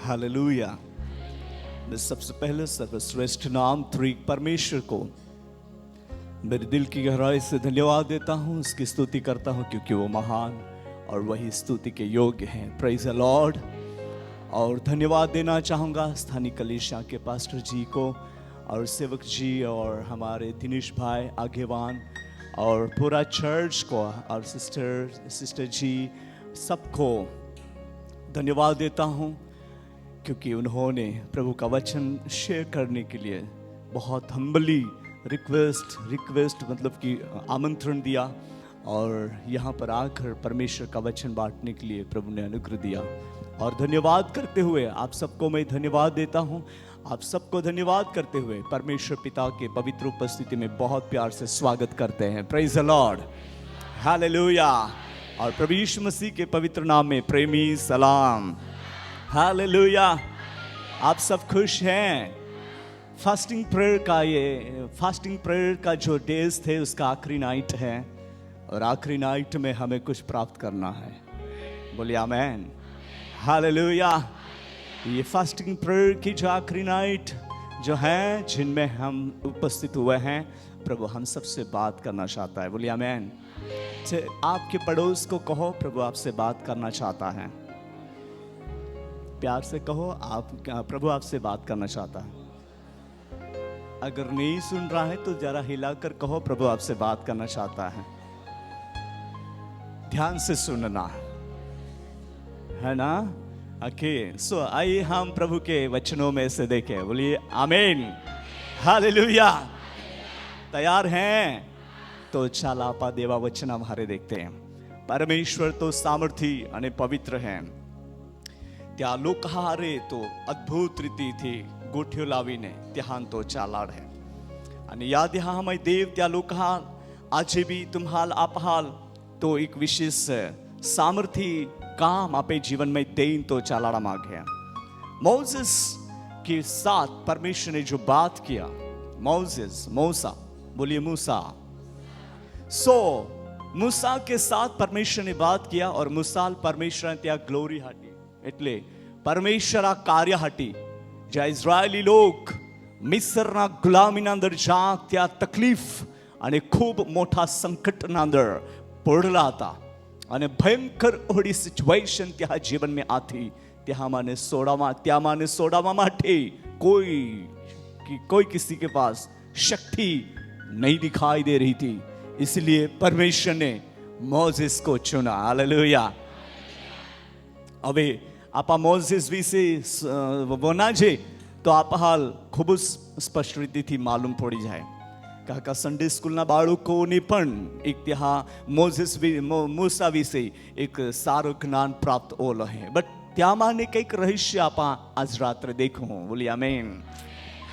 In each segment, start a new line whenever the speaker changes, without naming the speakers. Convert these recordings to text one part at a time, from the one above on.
Hallelujah. मैं सबसे पहले सर्वश्रेष्ठ नाम त्रिएक परमेश्वर को मेरे दिल की गहराई से धन्यवाद देता हूँ, उसकी स्तुति करता हूँ क्योंकि वो महान और वही स्तुति के योग्य हैं। Praise the Lord. और धन्यवाद देना चाहूँगा स्थानीय कलीसिया के पास्टर जी को और सेवक जी और हमारे दिनेश भाई आगेवान और पूरा चर्च को और सिस्टर जी सबको धन्यवाद देता हूँ क्योंकि उन्होंने प्रभु का वचन शेयर करने के लिए बहुत हम्बली रिक्वेस्ट मतलब कि आमंत्रण दिया और यहाँ पर आकर परमेश्वर का वचन बांटने के लिए प्रभु ने अनुग्रह दिया। और धन्यवाद करते हुए आप सबको मैं धन्यवाद देता हूँ। आप सबको धन्यवाद करते हुए परमेश्वर पिता के पवित्र उपस्थिति में बहुत प्यार से स्वागत करते हैं। Praise the Lord, hallelujah. और प्रभु यीशु मसीह के पवित्र नाम में प्रेमी सलाम, हालेलुया। आप सब खुश हैं? फास्टिंग प्रेयर का जो डेज थे उसका आखिरी नाइट है और आखिरी नाइट में हमें कुछ प्राप्त करना है। बोलिए आमेन, हालेलुया। ये फास्टिंग प्रेयर की जो आखिरी नाइट जो है जिनमें हम उपस्थित हुए हैं, प्रभु हम सबसे बात करना चाहता है। बोलिए आमेन। आपके पड़ोस को कहो प्रभु आपसे बात करना चाहता है। प्यार से कहो प्रभु आपसे बात करना चाहता है। अगर नहीं सुन रहा है तो जरा हिलाकर कहो प्रभु आपसे बात करना चाहता है। ध्यान से सुनना है ना। ओके, सो आइए हम प्रभु के वचनों में से देखें। बोलिए आमीन, हालेलुया। तैयार हैं? तो चला आपा देवा वचन हमारे देखते हैं। परमेश्वर तो सामर्थी અને પવિત્ર हैं। ત્યાં લોકહારે તો અદ્ભુત રીતિથી ગોઠ્યો લાવીને ત્યાં તો ચાલાડ है। અને યાદ હમય દેવ ત્યાં લોકહાર આજે भी तुम्हाल आपहाल तो एक विशेष सामर्थी काम आपे जीवन में देन तो चालाड़ा मांगे। मोसेस के साथ परमेश्वर ने जो बात किया, मूसा बोलिए मूसा। मूसा के साथ परमेश्वर ने बात किया और मूसा परमेश्वर ने ત્યાં ગ્લોરી હાટી એટલે પરમેશ્વર આ કાર્ય હાટી જ્યાં ઇઝરાયેલી લોક મિસ્રના ગુલામીના અંદર ત્યાં તકલીફ અને ખૂબ મોટા સંકટના અંદર પડેલા હતા અને ભયંકર ઓડી સિચ્યુએશન ત્યાં જીવન में આથી ત્યાં માને સોડાવા માટે कोई किसी के पास शक्ति नहीं दिखाई दे रही थी। इसलिए परमेश्वर ने मोसेस को चुना। हालेलुया। હવે આપા મોઝેસ વિશે વના છે તો આપ હાલ ખૂબ સ્પષ્ટ રીતેથી માલુમ પડી જાય। કાકા સન્ડે સ્કૂલના બાળકોને પણ એક ત્યાં મૂસા વિશે એક સારું જ્ઞાન પ્રાપ્ત ઓલ હે। બટ ત્યાં માને કંઈક રહસ્ય આપા આજ રાત્રે દેખું। બોલી આમેન,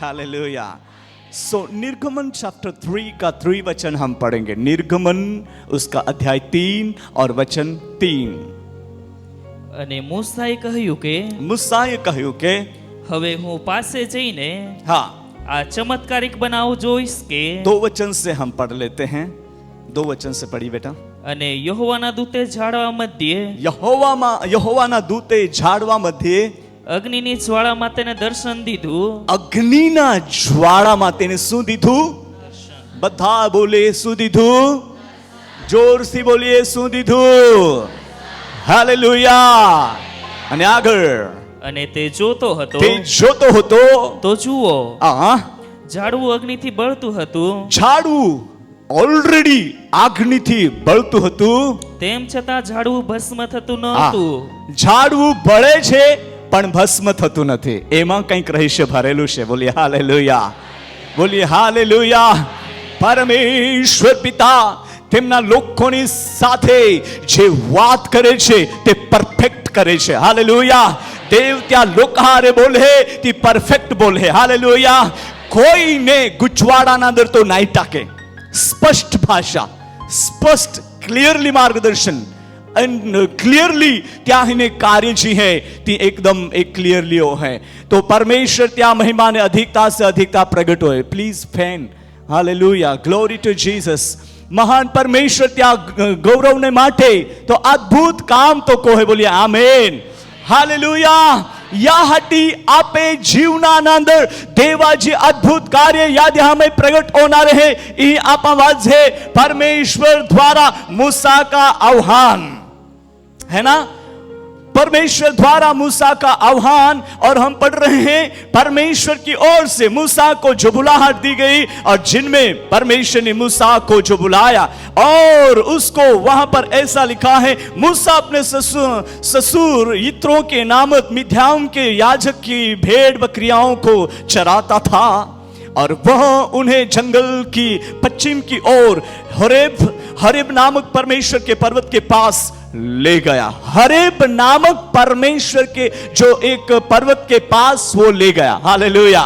हालेलुया। सो निर्गमन चैप्टर 3 का 3 वचन हम पढ़ेंगे। निर्गमन उसका अध्याय 3 और वचन 3।
અને મૂસાએ કહ્યું કે હવે હું પાસે જઈને
हाँ
આ ચમત્કારિક બનાવ જોઈશ કે।
2 वचन से हम पढ़ लेते हैं। 2 वचन से पढ़ी बेटा।
અને યહોવાના દૂતે ઝાડવા મધ્યે
यहोवाना दूते झाड़वा मध्य
અગ્નિની જ્વાળામાં તેને દર્શન દીધું।
અગ્નિના જ્વાળામાં તેને શું દીધું? બધા બોલે શું દીધું? જોરથી બોલીએ શું દીધું? હાલેલુયા। અને આગળ
અને તે જોતો હતો
તો
જુઓ
આ
ઝાડવું અગ્નિથી બળતું હતું।
ઝાડવું ઓલરેડી અગ્નિથી બળતું હતું,
તેમ છતાં ઝાડવું ભસ્મ થતું ન હતું।
ઝાડવું બળે છે પણ ભસ્મ થતું નથી। એમાં કંઈક રહસ્ય ભરેલું છે। બોલીએ હાલેલુયા, બોલીએ હાલેલુયા। પરમેશ્વર પિતા તેમના લોકોની સાથે જે વાત કરે છે તે પરફેક્ટ કરે છે। હાલેલુયા। દેવ ત્યાં લોકહારે બોલે તે પરફેક્ટ બોલે। હાલેલુયા। કોઈને ગુચવાડાના અંદર તો નહીં टाके। સ્પષ્ટ ભાષા, સ્પષ્ટ ક્લિયરલી માર્ગદર્શન एंड क्लियरली त्या हिने कार्य जी है ती एकदम एक क्लियरली हो है। तो परमेश्वर त्या महिमा ने अधिकता से अधिकता प्रकट होए। प्लीज फैन, हालेलुया, ग्लोरी टू जीसस। महान परमेश्वर त्या गौरव ने माटे तो अद्भुत काम तो को है। बोलिए आमेन, हालेलुया। यासाठी आपे जीवनानंतर देवाचे अद्भुत कार्य याद्यामध्ये प्रगट होणार है। ही आपण वाचे परमेश्वर द्वारा मूसा का आह्वान है ना, परमेश्वर द्वारा मूसा का आह्वान। और हम पढ़ रहे हैं परमेश्वर की ओर से मूसा को जो बुलाहट दी गई और जिनमें परमेश्वर ने मूसा को जो बुलाया और उसको वहां पर ऐसा लिखा है, मूसा अपने ससुर यित्रो के नामक मिद्यान के याजक की भेड़ बकरियाओं को चराता था और वह उन्हें जंगल की पश्चिम की ओर हरेब नामक परमेश्वर के पर्वत के पास ले गया। हरेब नामक परमेश्वर के जो एक पर्वत के पास वो ले गया। हालेलुया।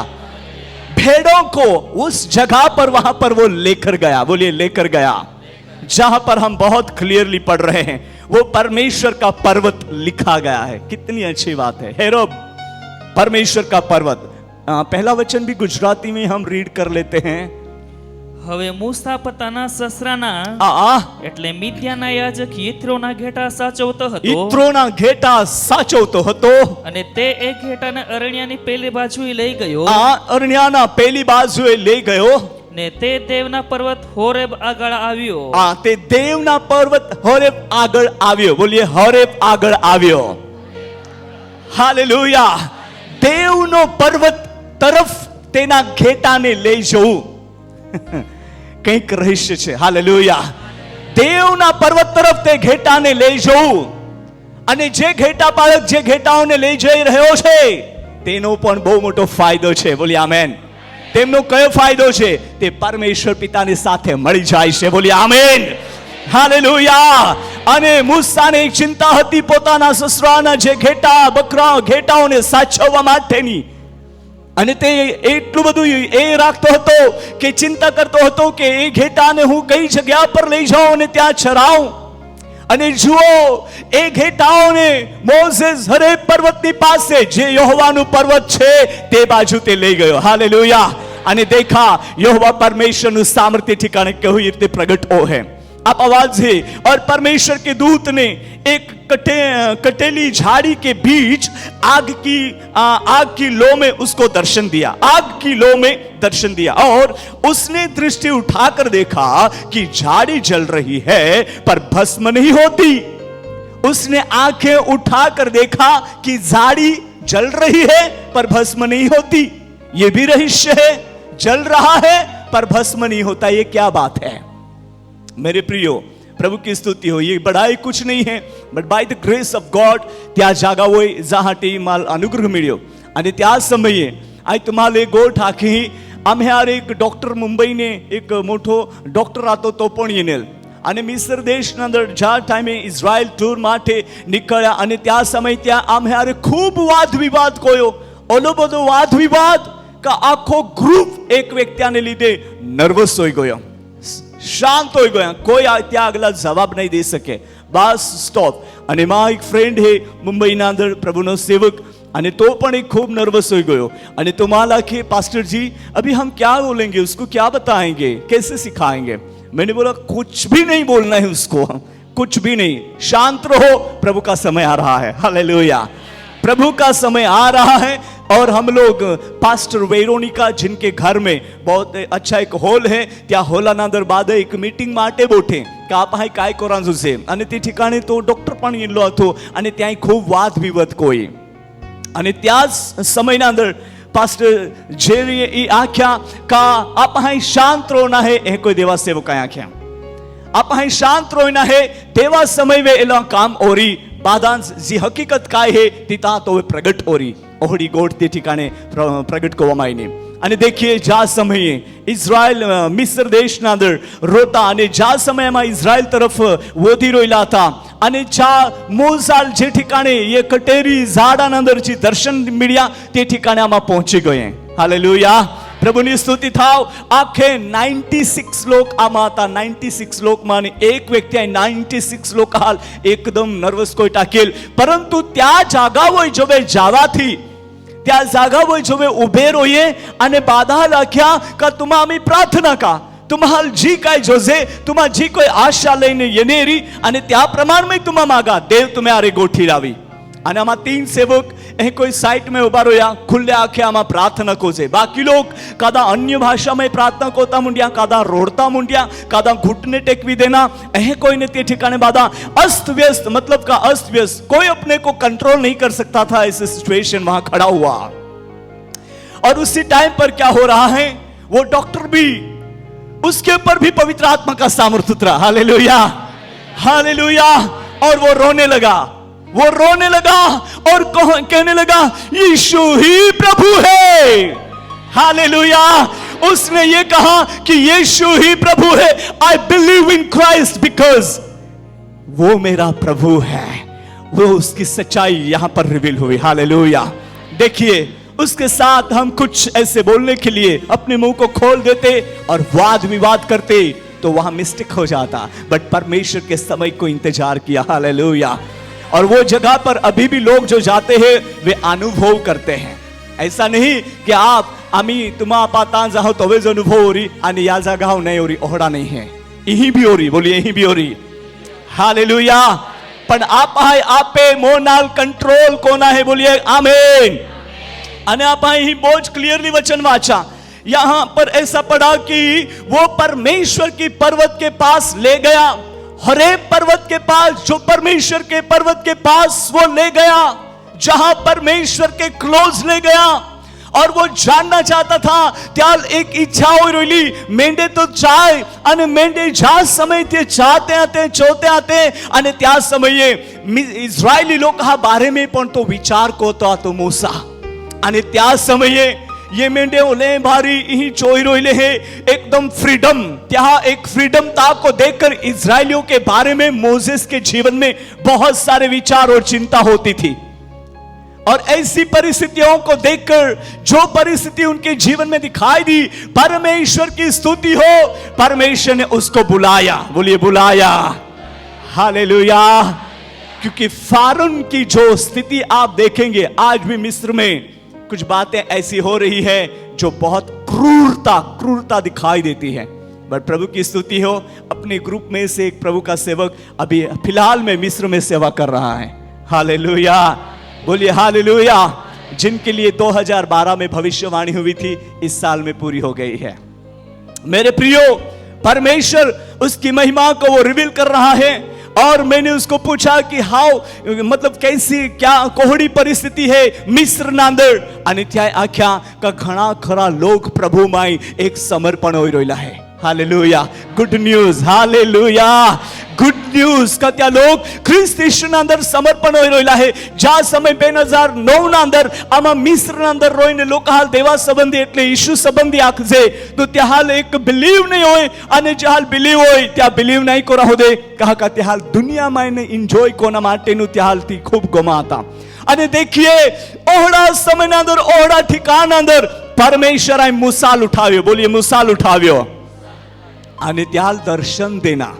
भेड़ों को उस जगह पर वहां पर वो लेकर गया। बोलिए लेकर गया। जहां पर हम बहुत क्लियरली पढ़ रहे हैं वो परमेश्वर का पर्वत लिखा गया है। कितनी अच्छी बात है। हेरोब परमेश्वर का पर्वत। पहला वचन भी गुजराती में हम रीड कर लेते हैं।
હવે મૂસા પોતાના સસરાના એટલે મિદ્યાના યાજક યિત્રોના ઘેટા સાચવતો હતો,
યિત્રોના ઘેટા સાચવતો હતો
અને તે એક ઘેટાને અરણ્યાની પેલી બાજુએ લઈ ગયો,
અરણ્યાના પેલી બાજુએ લઈ ગયો
ને તે દેવના પર્વત હોરેબ આગળ આવ્યો।
તે દેવના પર્વત હોરેબ આગળ આવ્યો। બોલીએ હોરેબ આગળ આવ્યો। હાલેલુયા। દેવનો પર્વત તરફ તેના ઘેટાને લઈ જવું કંઈક રહસ્ય છે। હાલેલુયા। દેવના પર્વત તરફ તે ઘેટાને લઈ જવું અને જે ઘેટા પાળક જે ઘેટાઓને લઈ જઈ રહ્યો છે તેનો પણ બહુ મોટો ફાયદો છે। બોલી આમેન। તેમનો કયો ફાયદો છે? તે પરમેશ્વર પિતાની સાથે મળી જાય છે। બોલી આમેન। હાલેલુયા। અને મૂસાને એક ચિંતા હતી પોતાના સસરાના જે ઘેટાઓને સાચવવા માટેની, અને તે એટલું બધું એ રાખતો હતો કે ચિંતા કરતો હતો કે એ ઘેટાને હું કઈ જગ્યા પર લઈ જાઉં અને ત્યાં ચરાવું। અને જુઓ એ ઘેટાઓને મોઝેસ હરેબ પર્વતની પાસે જે यहोवाનું પર્વત છે તે બાજુ તે લઈ ગયો। હાલેલુયા। અને દેખા यहोवा परमेश्वरનું સામર્થ્ય ठिकाने કેવી રીતે પ્રગટ है। आप आवाज है। और परमेश्वर के दूत ने एक कटेली झाड़ी के बीच आग की लो में उसको दर्शन दिया। आग की लो में दर्शन दिया और उसने दृष्टि उठाकर देखा कि झाड़ी जल रही है पर भस्म नहीं होती। उसने आंखें उठाकर देखा कि झाड़ी जल रही है पर भस्म नहीं होती। ये भी रहस्य है। जल रहा है पर भस्म नहीं होता। ये क्या बात है मेरे प्रियो? प्रभु की स्तुति हो। ये बड़ाई कुछ नहीं है but by the grace of God त्या जागा वो जहाटी माल अनुग्रह मिळ्यो आणि त्या समये आई तुम्हाला गोठ आखी आम्ही एक डॉक्टर मुंबईने एक मोठो डॉक्टर राहतो तो पण येनेल અને મિસ્ર દેશના અંદર જ્યાં ટાઈમે ઇઝરાયલ ટૂર માટે નીકળ્યા અને त्या સમય ત્યાં આમે હારે ખૂબ વાદ વિવાદ કોયો। ઓલો બધો વાદ વિવાદ का આખો ગ્રુપ એક વ્યક્તિને લીધે નર્વસ હોઈ ગયો, શાંત હોઈ ગયા। કોઈ ત્યાં આગલા જવાબ નહીં દે શકે। Bus stop. અને માં એક ફ્રેન્ડ હે મુંબઈના અંદર પ્રભુનો સેવક અને તો પણ એક खूब नर्वस हो गयो। અને तो मां लाखे पास्टर जी अभी हम क्या बोलेंगे, उसको क्या बताएंगे, कैसे सिखाएंगे? मैंने बोला कुछ भी नहीं बोलना है उसको, कुछ भी नहीं, शांत रहो, प्रभु का समय आ रहा है। हालेलुया। प्रभु का समय आ रहा है। और हम लोग पास्टर वेरोनिका जिनके घर में बहुत अच्छा एक हॉल है त्या હોલાના અંદર બાદ એક મીટિંગ માટે બોઠે કે આપ હાઈ કાય કોરાંજો છે અને તે ઠિકાણે તો ડોક્ટર પણ એલો હતો અને ત્યાં ખૂબ વાદ વિવાદ કોઈ અને त्या સમયના અંદર पास्टर जेरी ई आख्या का आप हाई शांत रोना है। ए कोई देवा सेवक आख्या आप हाई शांत रोना है। देवा समय वे एला काम ओरी बादांस जी हकीकत काय है तिता तो वे प्रगट ओरी ओहड़ी गोट ते ठिकाणे प्रगट कोवामाईने। અને देखिए ज्या समये इस्राएल मिस्र देशના અંદર રોતા અને જ્યા સમયમાં ઇઝરાયલ તરફ વધી રહેલા હતા અને જ્યા મોસાલ જે ठिकाणे ये कटेरी ઝાડાના અંદર જે દર્શન મળ્યા તે ठिकाणे આમાં પહોંચી ગયે। હાલેલુયા। પ્રભુની સ્તુતિ થાવ। આખે 96 लोग આમાં હતા। 96 लोकમાં એક વ્યક્તિ 96 लोग હાલ એકદમ નર્વસ કોઈ ટાકેલ, પરંતુ त्या જાગા હોય જોવે જવાથી त्या जागा वो जो वे उभे रोये અને બાધા લાખ્યા કે तुम आम्ही प्रार्थना का तुम्हाल जी काय जोजे तुम्हा जी कोई आशा लईने येनेरी અને त्या प्रमाण में तुम्हा मागा देव तुम्हें आरे गोठी लावी। અને આમાં 3 સેવક અહીં કોઈ સાઈટમાં ઉભા રહ્યા ખુલ્લે આંખે આમાં પ્રાર્થના કોજે બાકી લોક કાદા અન્ય ભાષામાં પ્રાર્થના કોતા મુંડિયા કાદા રોડતા મુંડિયા કાદા घुटने टेकवी देना અહીં કોઈને તે ठिकाने बाधा अस्त व्यस्त मतलब का अस्त व्यस्त कोई अपने को कंट्रोल नहीं कर सकता था ऐसे सिचुएशन वहां खड़ा हुआ और उसी टाइम पर क्या हो रहा है वो डॉक्टर भी उसके ऊपर भी पवित्र आत्मा का सामर्थ्य उतरा हालेलुया हालेलुया और वो रोने लगा और कहने लगा यीशु ही प्रभु है हालेलुया उसने ये कहा कि यीशु ही प्रभु है I believe in Christ because वो मेरा प्रभु है वो उसकी सच्चाई यहां पर रिवील हुई हालेलुया देखिए उसके साथ हम कुछ ऐसे बोलने के लिए अपने मुंह को खोल देते और वाद विवाद करते तो वहां मिस्टेक हो जाता बट परमेश्वर के समय को इंतजार किया हालेलुया और वो जगह पर अभी भी लोग जो जाते हैं वे अनुभव करते हैं ऐसा नहीं कि आप आम्ही तुम्हा पाता जाओ तो वे अनुभव हो रही आणि या जागा नहीं हो रही ओहड़ा नहीं है यही भी हो रही बोलिए यही भी हो रही हालेलुया पण आप आहे आपे मोनाल कंट्रोल कोण आहे बोलिए आमेन અને આપણે અહીં બહુ જ ક્લિયરલી વચન વાંચા यहां पर ऐसा पढ़ा कि वो परमेश्वर की पर्वत के पास ले गया हरेब पर्वत के पास जो परमेश्वर के पर्वत के पास वो ले गया जहां परमेश्वर के क्लोज ले गया और वो जानना चाहता था त्या एक इच्छा हो रही मेंढे तो जाए અને मेंढे जा समय ते जाते आते चोते आते અને त्या समये इस्रायली लोग हा बारे में पण तो विचार कोतो तो मूसा અને त्या समये ये मेंढे ओले भारी ही चोई रोइले है एकदम फ्रीडम त्या एक फ्रीडम ता को देखकर इजरायलियों के बारे में मोसेस के जीवन में बहुत सारे विचार और चिंता होती थी और ऐसी परिस्थितियों को देखकर जो परिस्थिति उनके जीवन में दिखाई दी परमेश्वर की स्तुति हो परमेश्वर ने उसको बुलाया बोलिए बुलाया हालेलुया क्योंकि फारून की जो स्थिति आप देखेंगे आज भी मिस्र में कुछ बातें ऐसी हो रही है जो बहुत क्रूरता दिखाई देती है बट प्रभु की स्तुति हो अपने ग्रुप में से एक प्रभु का सेवक अभी फिलहाल में मिस्र में सेवा कर रहा है हालेलुया बोलिए हालेलुया जिनके लिए 2012 में भविष्यवाणी हुई थी इस साल में पूरी हो गई है मेरे प्रियो परमेश्वर उसकी महिमा को वो रिवील कर रहा है और मैंने उसको पूछा कि हाउ मतलब कैसी क्या कोहड़ी परिस्थिति है मिस्र नांदर आणि त्या आख्या का घणा खरा लोक प्रभु माई एक समर्पण होई रोयला है hallelujah good news hallelujah good news का त्या लोग ख्रिस्त यीशु अंदर समर्पण होई रोयला है ज्या समय 2009 ના અંદર આમાં મિસ્ર ના અંદર રોઈને લોકો હાલ દેવા સંબંધી એટલે ઈશુ સંબંધી આખજે તો त्या હાલ એક બિલીવ નહીં હોય અને જે હાલ બિલીવ હોય त्या બિલીવ નહીં કોરા હોદે કહા का त्या हाल दुनिया में ने एंजॉय कोना माटेनु त्या हाल थी खूब गमाता અને देखिए ओहड़ा समय ના અંદર ओहड़ा ठिकाना અંદર परमेश्वर आए मुसाल उठाव्यो बोलिए मुसाल उठाव्यो અને त्या हाल दर्शन देना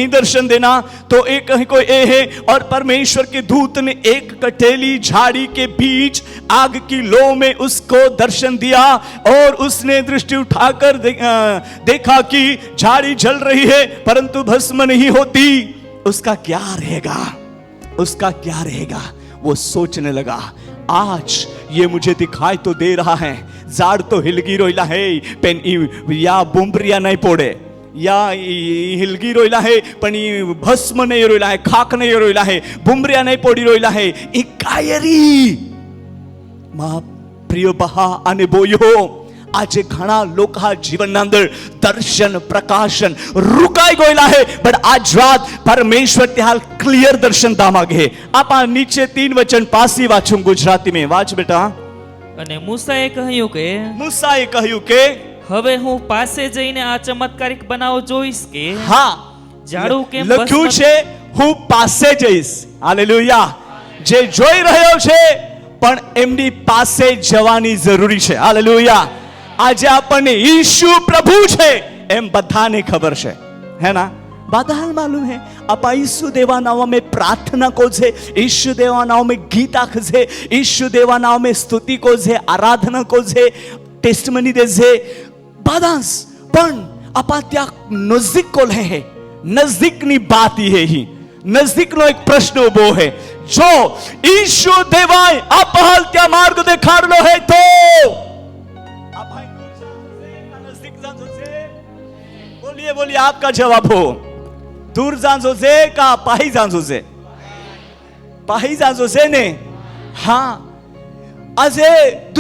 दर्शन देना तो एक कोई ए है और परमेश्वर के दूत ने एक कटेली झाड़ी के बीच आग की लो में उसको दर्शन दिया और उसने दृष्टि उठाकर देखा कि झाड़ी जल रही है परंतु भस्म नहीं होती उसका क्या रहेगा वो सोचने लगा आज ये मुझे दिखाई तो दे रहा है झाड़ तो हिलगी रोइला है पेन या बुम्बरिया नहीं पोड़े या हिलगी रोइला है पण भस्म नहीं रोइला है खाक नहीं रोइला है बुमरिया नहीं पोड़ी रोइला है कायरी मा प्रिय बहा અને બોયો આજે ઘણા લોકો જીવનના અંદર દર્શન પ્રકાશન रुकाई ગયેલા है बट आज रात परमेश्वर તે હાલ क्लियर दर्शन दा मागे आपा नीचे 3 वचन पासी वाचूं गुजराती में वाच बेटा
અને મૂસાએ કહ્યું કે હવે હું પાસે જઈને આ ચમત્કારિક બનાવો જોઈશ કે
હા
ઝાડુ કેમ
લખ્યું છે હું પાસે જઈશ હાલેલુયા જે જોઈ રહ્યો છે પણ એમની પાસે જવાની જરૂરી છે હાલેલુયા આજે આપણને ઈશુ પ્રભુ છે એમ બધાને ખબર છે હે ના બધાને માલુમ है આપા ઈશુ દેવા નામ में प्रार्थना को છે ઈશુ દેવા નામ में गीता को છે ઈશુ દેવા નામ में स्तुति को છે आराधना को છે टेस्टमनी दे છે बादास पण आपा त्या नजदीक को है नजदीक नी बात ये ही नजदीक नो एक प्रश्न उभो है જો ઈશુ દેવાય આપહાલ ત્યાં માર્ગ દેખાડલો હે તો આ ભાઈ દૂર જાણશે કે નજીક જાણશે? બોલીએ બોલીએ આપકા જવાબ हो. दूर जाणो છે का પાહી જાણો છે? પાહી જાણો છે ને? હા, આજે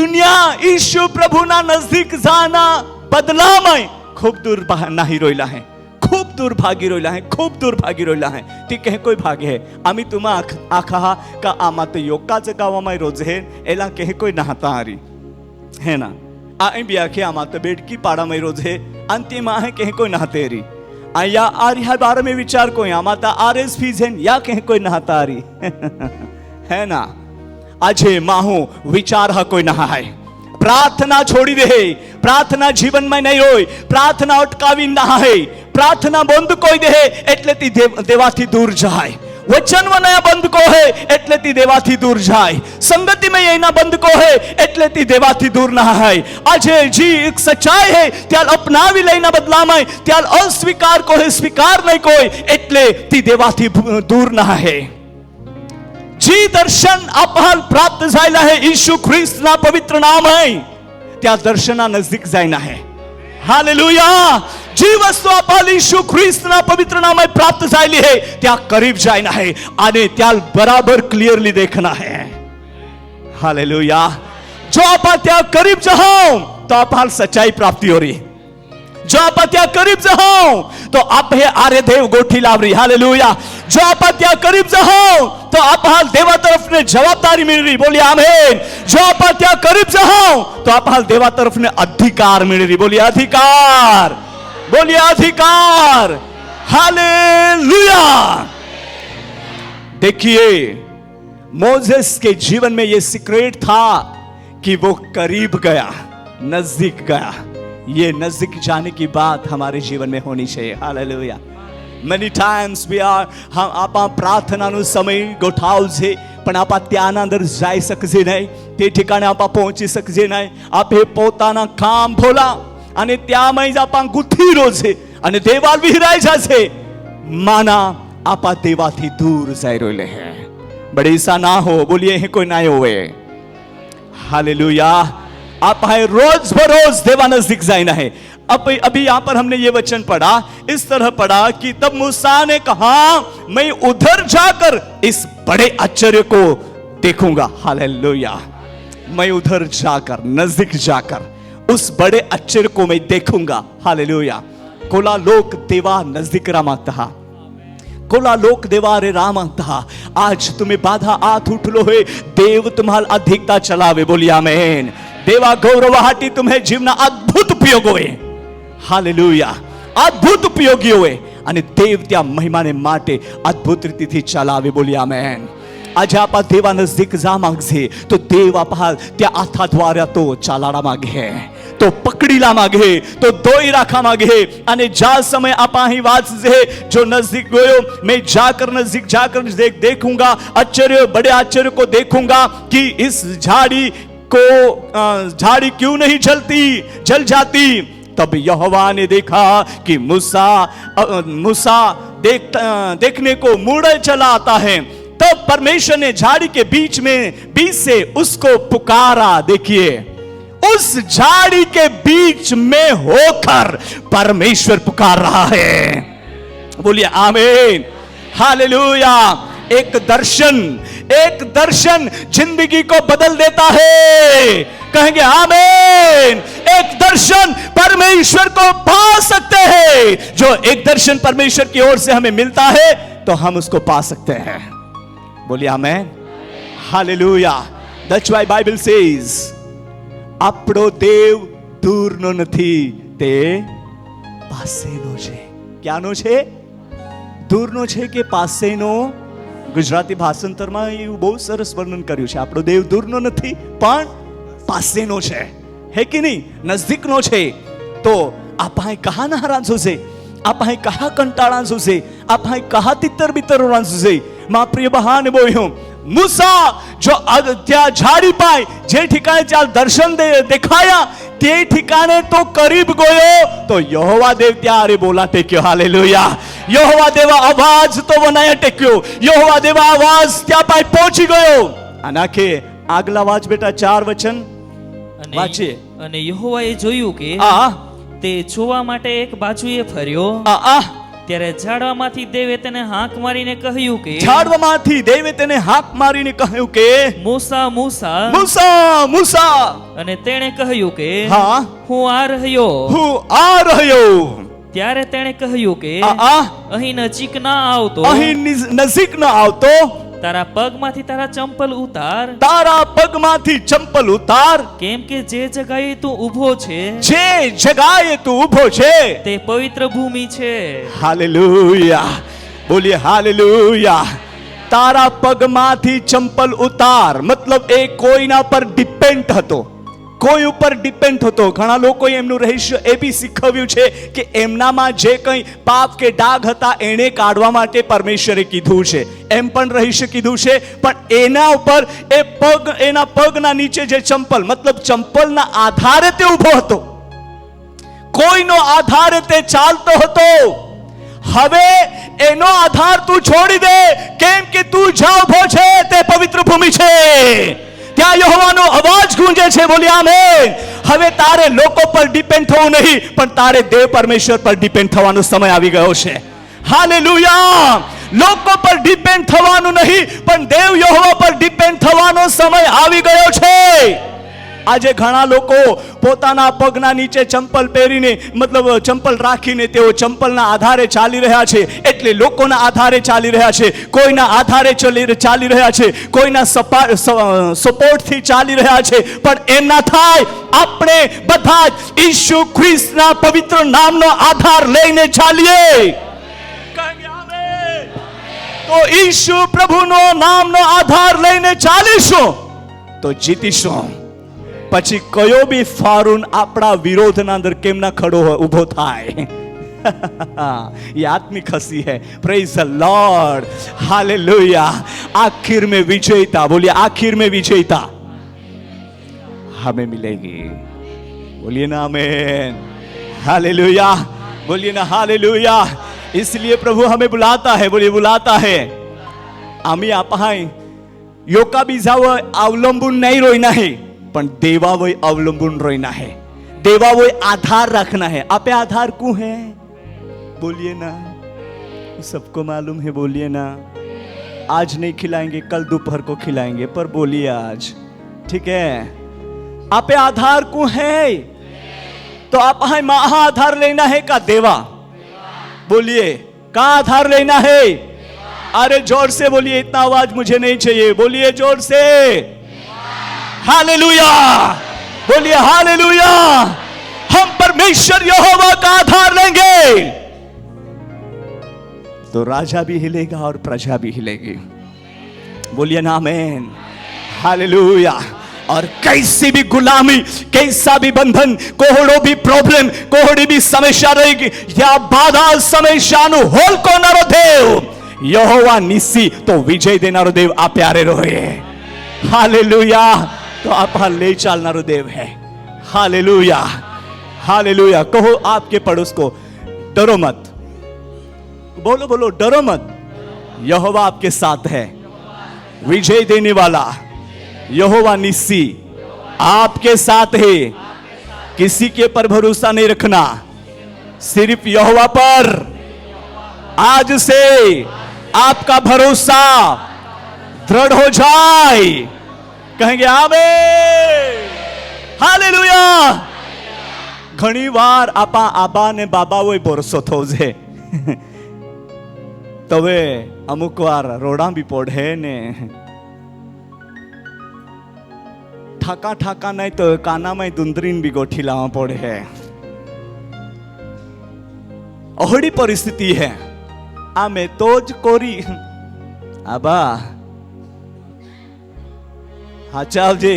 દુનિયા ઈશુ પ્રભુના નજીક જાના બદલામાં खूब दूर नाही रोयला है, खूब दूर भागी रोयला है, खूब दूर भागी रोयला है. ती कहे कोई भागे है आम्ही तुम्हा आखा का आमा तो योकाच गावामाय रोज है एला कहे कोई नहाता आरी है ना. आई भी आखे आमा तो बेडकी पाडामाय रोज है अंतिम आहे कहे कोई नहाते री. या आर ह्या बारे में विचार कोई आमा ता आरएस फीज है या कहे कोई नहाता आरी है ना. आजे माहू विचार हा कोई नहा है. प्रार्थना छोड़ी दे, प्रार्थना जीवन में नहीं होय, प्रार्थना अटकावी ना है. प्रार्थना बंद कोई दे એટલે તી દેવાથી दूर जाए. वचन वनया बंद को है એટલે ती देवाथी दूर जाए. संगति में येना बंद को है એટલે ती देवाथी दूर ना है. आजे जी एक सच्चाई है त्याल अपनावी लेना बदलामाय त्याल अस्वीकार को है स्वीकार नहीं कोई એટલે ती देवाथी दूर ना है. जी दर्शन अपहाल प्राप्त जायला है ईशु ख्रिस्त ना पवित्र नाम है त्या दर्शना नजदीक जायना है. हालेलुया. जी वस्तु अपहाल ईशु ख्रिस्त ना पवित्र नाम है प्राप्त जायली है त्या करीब जायना है आणि त्याल बराबर क्लियरली देखना है. हालेलुया. जो आप त्या करीब जाओ तो अपहाल सच्चाई प्राप्ति हो रही. जो आप त्या करीब जाओ तो आप हे आर्य देव गोठी लावरी. हालेलुया. जो आप त्या करीब जाओ तो आप हाल देवा तरफ ने जवाबदारी मिल रही. बोलिए आमीन. जो आप त्या करीब जाओ तो आप हाल देवा तरफ ने अधिकार मिल रही. बोलिए अधिकार, बोलिए अधिकार. हालेलुया. देखिए मोसेस के जीवन में यह सीक्रेट था कि वो करीब गया, नजदीक गया. ये नजदीक जाने की बात हमारे जीवन में होनी चाहिए. Hallelujah. Many times we are हम आपा प्रार्थनाનો સમય ગોઠાવ છે પણ આપા ત્યાંના અંદર જઈ શકશે નહીં, તે ઠેકાણે આપા પહોંચી શકશે નહીં. આપે પોતાના કામ ભોલા અને ત્યાંમાં જ આપા ગુથી રહ્યો છે અને દેવાલ વિહરાઈ જશે. માના આપા દેવાથી दूर જઈ રહ્યો હે. બડે ઈસા ના हो. बोलिए हे कोई ना होवे. हालेलुया. आप है रोज बरोज देवा नजदीक जाना है. अब अभी यहां पर हमने ये वचन पढ़ा, इस तरह पढ़ा कि तब मूसा ने कहा मैं उधर जाकर इस बड़े आश्चर्य को देखूंगा. हालेलुया. मैं उधर जाकर, नजदीक जाकर उस बड़े आश्चर्य को मैं देखूंगा. हालेलुया. कोला लोक देवा नजदीक रामाता, कोला लोक देवा रे रामाता. आज तुम्हें बाधा आत उठलो है, देव तुम्हाला अधिकता चलावे. बोलिए आमेन. देवा गौरवाहाटी तुम्हें जीवना अद्भुत उपयोग होए. हालेलुया. अद्भुत उपयोगी होए અને દેવ ત્યાં મહિમાને માટે અદ્ભુત રીતિથી ચલાવે. બોલી આમેન. આજે આપા દેવા નજદીક જા માંગશે તો દેવ આપા ત્યાં આથા દ્વારા તો ચાલાડા માંગે, તો પકડીલા માંગે, તો દોઈ રાખા માંગે. અને જા समय આપા અહીં વાત છે जो नजदीक गयो मैं जाकर नजदीक जाकर देखूंगा आश्चर्य, बड़े आश्चर्य को देखूंगा कि इस झाड़ी क्यों नहीं जल जाती. तब यहोवा ने देखा कि मूसा देखने को मुड़ चला आता है. तब परमेश्वर ने झाड़ी के बीच से उसको पुकारा. देखिए उस झाड़ी के बीच में होकर परमेश्वर पुकार रहा है. बोलिए आमीन. हालेलुया. एक दर्शन जिंदगी को बदल देता है. कहेंगे आमीन. एक दर्शन परमेश्वर को पा सकते हैं. जो एक दर्शन परमेश्वर की ओर से हमें मिलता है तो हम उसको पा सकते हैं. बोलिए आमीन. Hallelujah. That's why Bible says આપણો દેવ દૂરનો નથી, તે પાસેનો છે. ક્યાંનો છે? દૂરનો છે કે પાસેનો? ગુજરાતી ભાષાંતરમાં એવું બહુ સરસ વર્ણન કર્યું છે. આપણો દેવ દૂરનો નથી પણ પાસેનો છે. હે કે નહીં? નજદીકનો છે. તો આપણે કહા નારાજો છે, આપણે કહા કંટાળાજો છે, આપણે કહા તિત્તર બિત્તર રાંજો છે. માં પ્રિય બહાને બોલ્યો मूसा जो त्या झाड़ी पाय जे ठिकाणे त्या दर्शन देखाया ते ठिकाणे तो करीब गयो तो यहोवा देव त्यारे बोला टेक्यो. हालेलुया. યહોવા દેવા અવાજ તો વનાય ટેક્યો, યહોવા દેવા અવાજ ત્યાં પાય પહોંચી ગયો. આ નાખે આગલા વાંચ બેટા 4 વચન વાંચીએ.
અને યહોવાએ જોયું કે
આ
તે જોવા માટે એક બાજુએ ફર્યો,
આ
ત્યારે ઝાડવામાંથી દેવે તેને હાંક મારીને કહ્યું કે
ઝાડવામાંથી દેવે તેને હાક મારીને કહ્યું કે
મૂસા મૂસા.
મૂસા મૂસા.
અને તેણે કહ્યું કે
હા
હું આ રહ્યો.
હું આ રહ્યો.
ત્યારે તેણે કહ્યું કે
આ
અહીં નજીક ના આવતો,
અહીં નજીક ન આવતો,
તારા પગમાંથી તારા ચંપલ ઉતાર,
તારા પગમાંથી ચંપલ ઉતાર,
કેમ કે જે જગાએ તું ઊભો છે
જે જગાએ તું ઊભો છે
તે પવિત્ર ભૂમિ છે.
હાલેલુયા, બોલીએ હાલેલુયા. તારા પગમાંથી ચંપલ ઉતાર મતલબ એ કોઈના પર ડિપેન્ડ હતો, કોઈ ઉપર ડિપેન્ડ હતો. ઘણા લોકોએ એમનું રહસ્ય એ બી શીખવ્યું છે કે એમનામાં જે કંઈ પાપ કે ડાઘ હતા એને કાઢવા માટે પરમેશ્વરે કીધું છે, એમ પણ રહસ્ય કીધું છે. પણ એના ઉપર એ પગ, એના પગના નીચે જે ચંપલ મતલબ ચંપલના આધારે તે ઊભો હતો, કોઈનો આધારે તે ચાલતો હતો. હવે એનો આધાર તું છોડી દે, કેમ કે તું જ્યાં ઊભો છે તે પવિત્ર ભૂમિ છે, ત્યાં યહોવાનો અવાજ ગુંજે છે. બોલી આમેન. હવે તારે લોકો પર ડિપેન્ડ થવું નહીં, પણ તારે દેવ પરમેશ્વર પર ડિપેન્ડ થવાનો સમય આવી ગયો છે. હાલેલુયા. લોકો પર ડિપેન્ડ થવાનું નહીં, પણ દેવ યહોવા પર ડિપેન્ડ થવાનો સમય આવી ગયો છે. આજે ઘણા લોકો પોતાના પગના નીચે ચંપલ પહેરીને મતલબ ચંપલ રાખીને તેઓ ચંપલના આધારે ચાલી રહ્યા છે, એટલે લોકોના આધારે ચાલી રહ્યા છે, કોઈના આધારે ચાલી રહ્યા છે, કોઈના સપોર્ટથી ચાલી રહ્યા છે. પણ એમ ના થાય. આપણે બધા જ ઈસુ ખ્રિસ્તના પવિત્ર નામનો આધાર લઈને ચાલીએ. તો ઈસુ પ્રભુનો નામનો આધાર લઈને ચાલીશું તો જીતીશું. પછી કયો બી ફારૂન આપણા વિરોધના અંદર કેમ ના ખડો ઊભો થાય. ये आत्मिक हंसी है. Praise the Lord. हालेलुया. आखिर में विजेता, बोलिए आखिर में विजेता हमें मिलेगी. बोलिए ना आमीन. हालेलुया. बोलिए ना हालेलुया. इसलिए प्रभु हमें बुलाता है. बोलिए बुलाता है. आम्ही आपण योका बीजावर अवलंबून नहीं रोईना है, पण देवावर अवलंबून रोईना है. देवावर आधार रखना है. आपे आधार कौन है? बोलिए ना. सबको मालूम है. बोलिए ना. आज नहीं खिलाएंगे, कल दोपहर को खिलाएंगे, पर बोलिए आज. ठीक है. आपे आधार कौन है? तो आप महा आधार लेना है का देवा? बोलिए का आधार लेना है? अरे जोर से बोलिए. इतना आवाज मुझे नहीं चाहिए. बोलिए जोर से. हालेलुया. बोलिए हालेलुया. हम परमेश्वर यहोवा का आधार लेंगे तो राजा भी हिलेगा और प्रजा भी हिलेगी. बोलिए ना आमीन. हालेलुया. और कैसी भी गुलामी, कैसा भी बंधन, कोहड़ो भी प्रॉब्लम, कोहड़ी भी समस्या रहेगी, या बाधा समस्यानु होल कोनारो देव यहोवा निसी तो विजय देनारो देव आ प्यारे रहे. हालेलुया. तो आप ले चालनारो देव है. हालेलुया. हालेलुया. कहो आपके पड़ोस को, डरो मत. बोलो बोलो, डरो मत. यहोवा आपके साथ है. विजय देने वाला यहोवा निसी आपके साथ है. किसी के पर भरोसा नहीं रखना, सिर्फ यहोवा पर. आज से आपका भरोसा दृढ़ हो जाए. कहेंगे आमीन. हालेलुया. घणी वार आपा आबा ने बाबा वो भरोसा थो जे तवे अमुक वार रोड़ा भी पड़े ने ठाका ठाका नहीं तो काना में दुंदरीन भी गोठी लावा पड़े है. अहड़ी परिस्थिति है. आमे तो ज कोरी आबा हाचावजे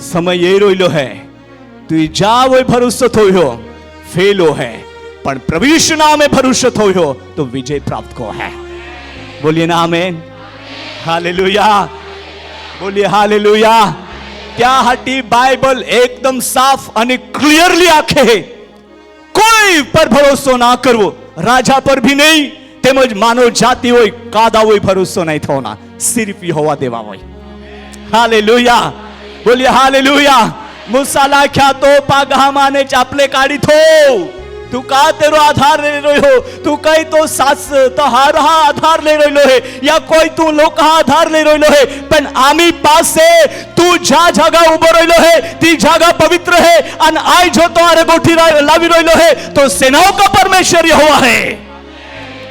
समय ये रोइलो है. तू जा वो भरोसा थोयो फेलो है, पण प्रभु यीशु नाम में भरोसा थोयो तो विजय प्राप्त को है. बोलिए ना आमीन. हालेलुया. बोलिए हालेलुया. क्या हटी बाइबल एकदम साफ અને ક્લિયરલી આખે કોઈ પર ભરોસો ના કરવો. રાજા પર ભી નહીં, તેમજ માનવ જાતિ હોય કાદા હોય ભરોસો નહીં થવાના, સિર્ફ યહોવા દેવા હોય. હાલેલુયા, બોલીએ હાલેલુયા. મૂસા લાખ્યા તો પાગામાને ચાપલે કાઢી થો. તું કા તેરો આધાર લઈ રહ્યો, તું કઈ તો સાસ તો હારા આધાર લઈ રહ્યો હે, યા કોઈ તું લોક આધાર લઈ રહ્યો હે, પણ આમી પાસે તું જા જાગા ઉભો રહ્યો હે, તી જાગા પવિત્ર હે, અને આઈ જો તો આરે ગોઠી લાવી રહ્યો હે, તો સેનાओं का परमेश्वर यहोवा है.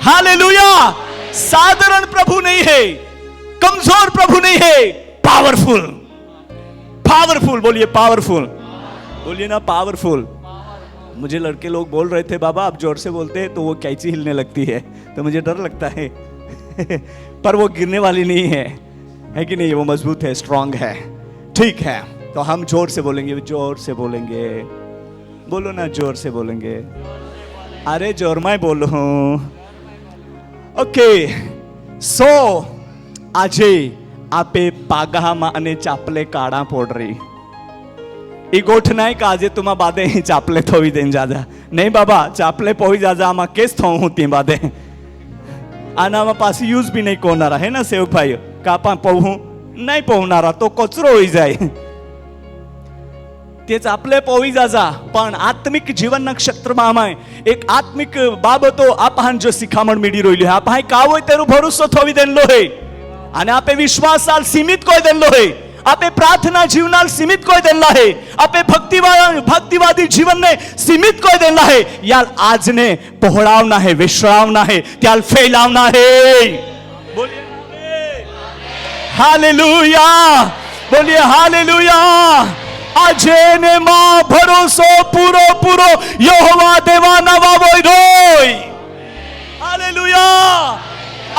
हालेलुया. साधारण प्रभु नहीं है, कमजोर प्रभु नहीं है, पावरफुल. पावरफुल, बोलिए पावरफुल, बोलिए ना पावरफुल. मुझे लड़के लोग बोल रहे थे बाबा आप जोर से बोलते हैं तो वो कैंची हिलने लगती है, तो मुझे डर लगता है. पर वो गिरने वाली नहीं है कि नहीं, वो मजबूत है, स्ट्रांग है. ठीक है, तो हम जोर से बोलेंगे, जोर से बोलेंगे. बोलो ना, जोर से बोलेंगे. अरे जोर में बोलो. ओके, सो આજે આપે પાગામાં અને ચાપલે કાળા પોડરી ઈ ગોઠ નાય કે આજે તુમા બાદે ચાપલે થોવી દેન જાજા. નહીં બાબા, ચાપલે પોઈ જાજા, આમાં કેસ થઉં હું તી બાદે. આનામાં પાછી યુઝ બી નહીં કોનારા હે ના સેવક ભાઈ, કાપા પહું નહીં પહોનારા તો કચરો હોઈ જાય. તે ચાપલે પોવી જાજા. પણ આત્મિક જીવનના ક્ષેત્રમાં આમાં એક આત્મિક બાબતો આપહાન જો શિખામણ મીડી રોઈલી હે, આપહાય કાવ હોય તેરું ભરોસો થોવી દેનલો હે, અને આપે વિશ્વાસાલ સીમિત કોઈ દેનલો હે, आपे प्रार्थना जीवनाल सीमित कोई देना है, आपे भक्तिवादी जीवन ने सीमित कोई देना है. यार आज ने पहुड़ावना है, विश्रावना है, त्याल फैलावना है. बोलिए हालेलुया, बोलिए हालेलुया. આજે ને માં ભરોસો પૂરો પૂરો યહોવા દેવાના વાવોય રોય. હાલેલુયા.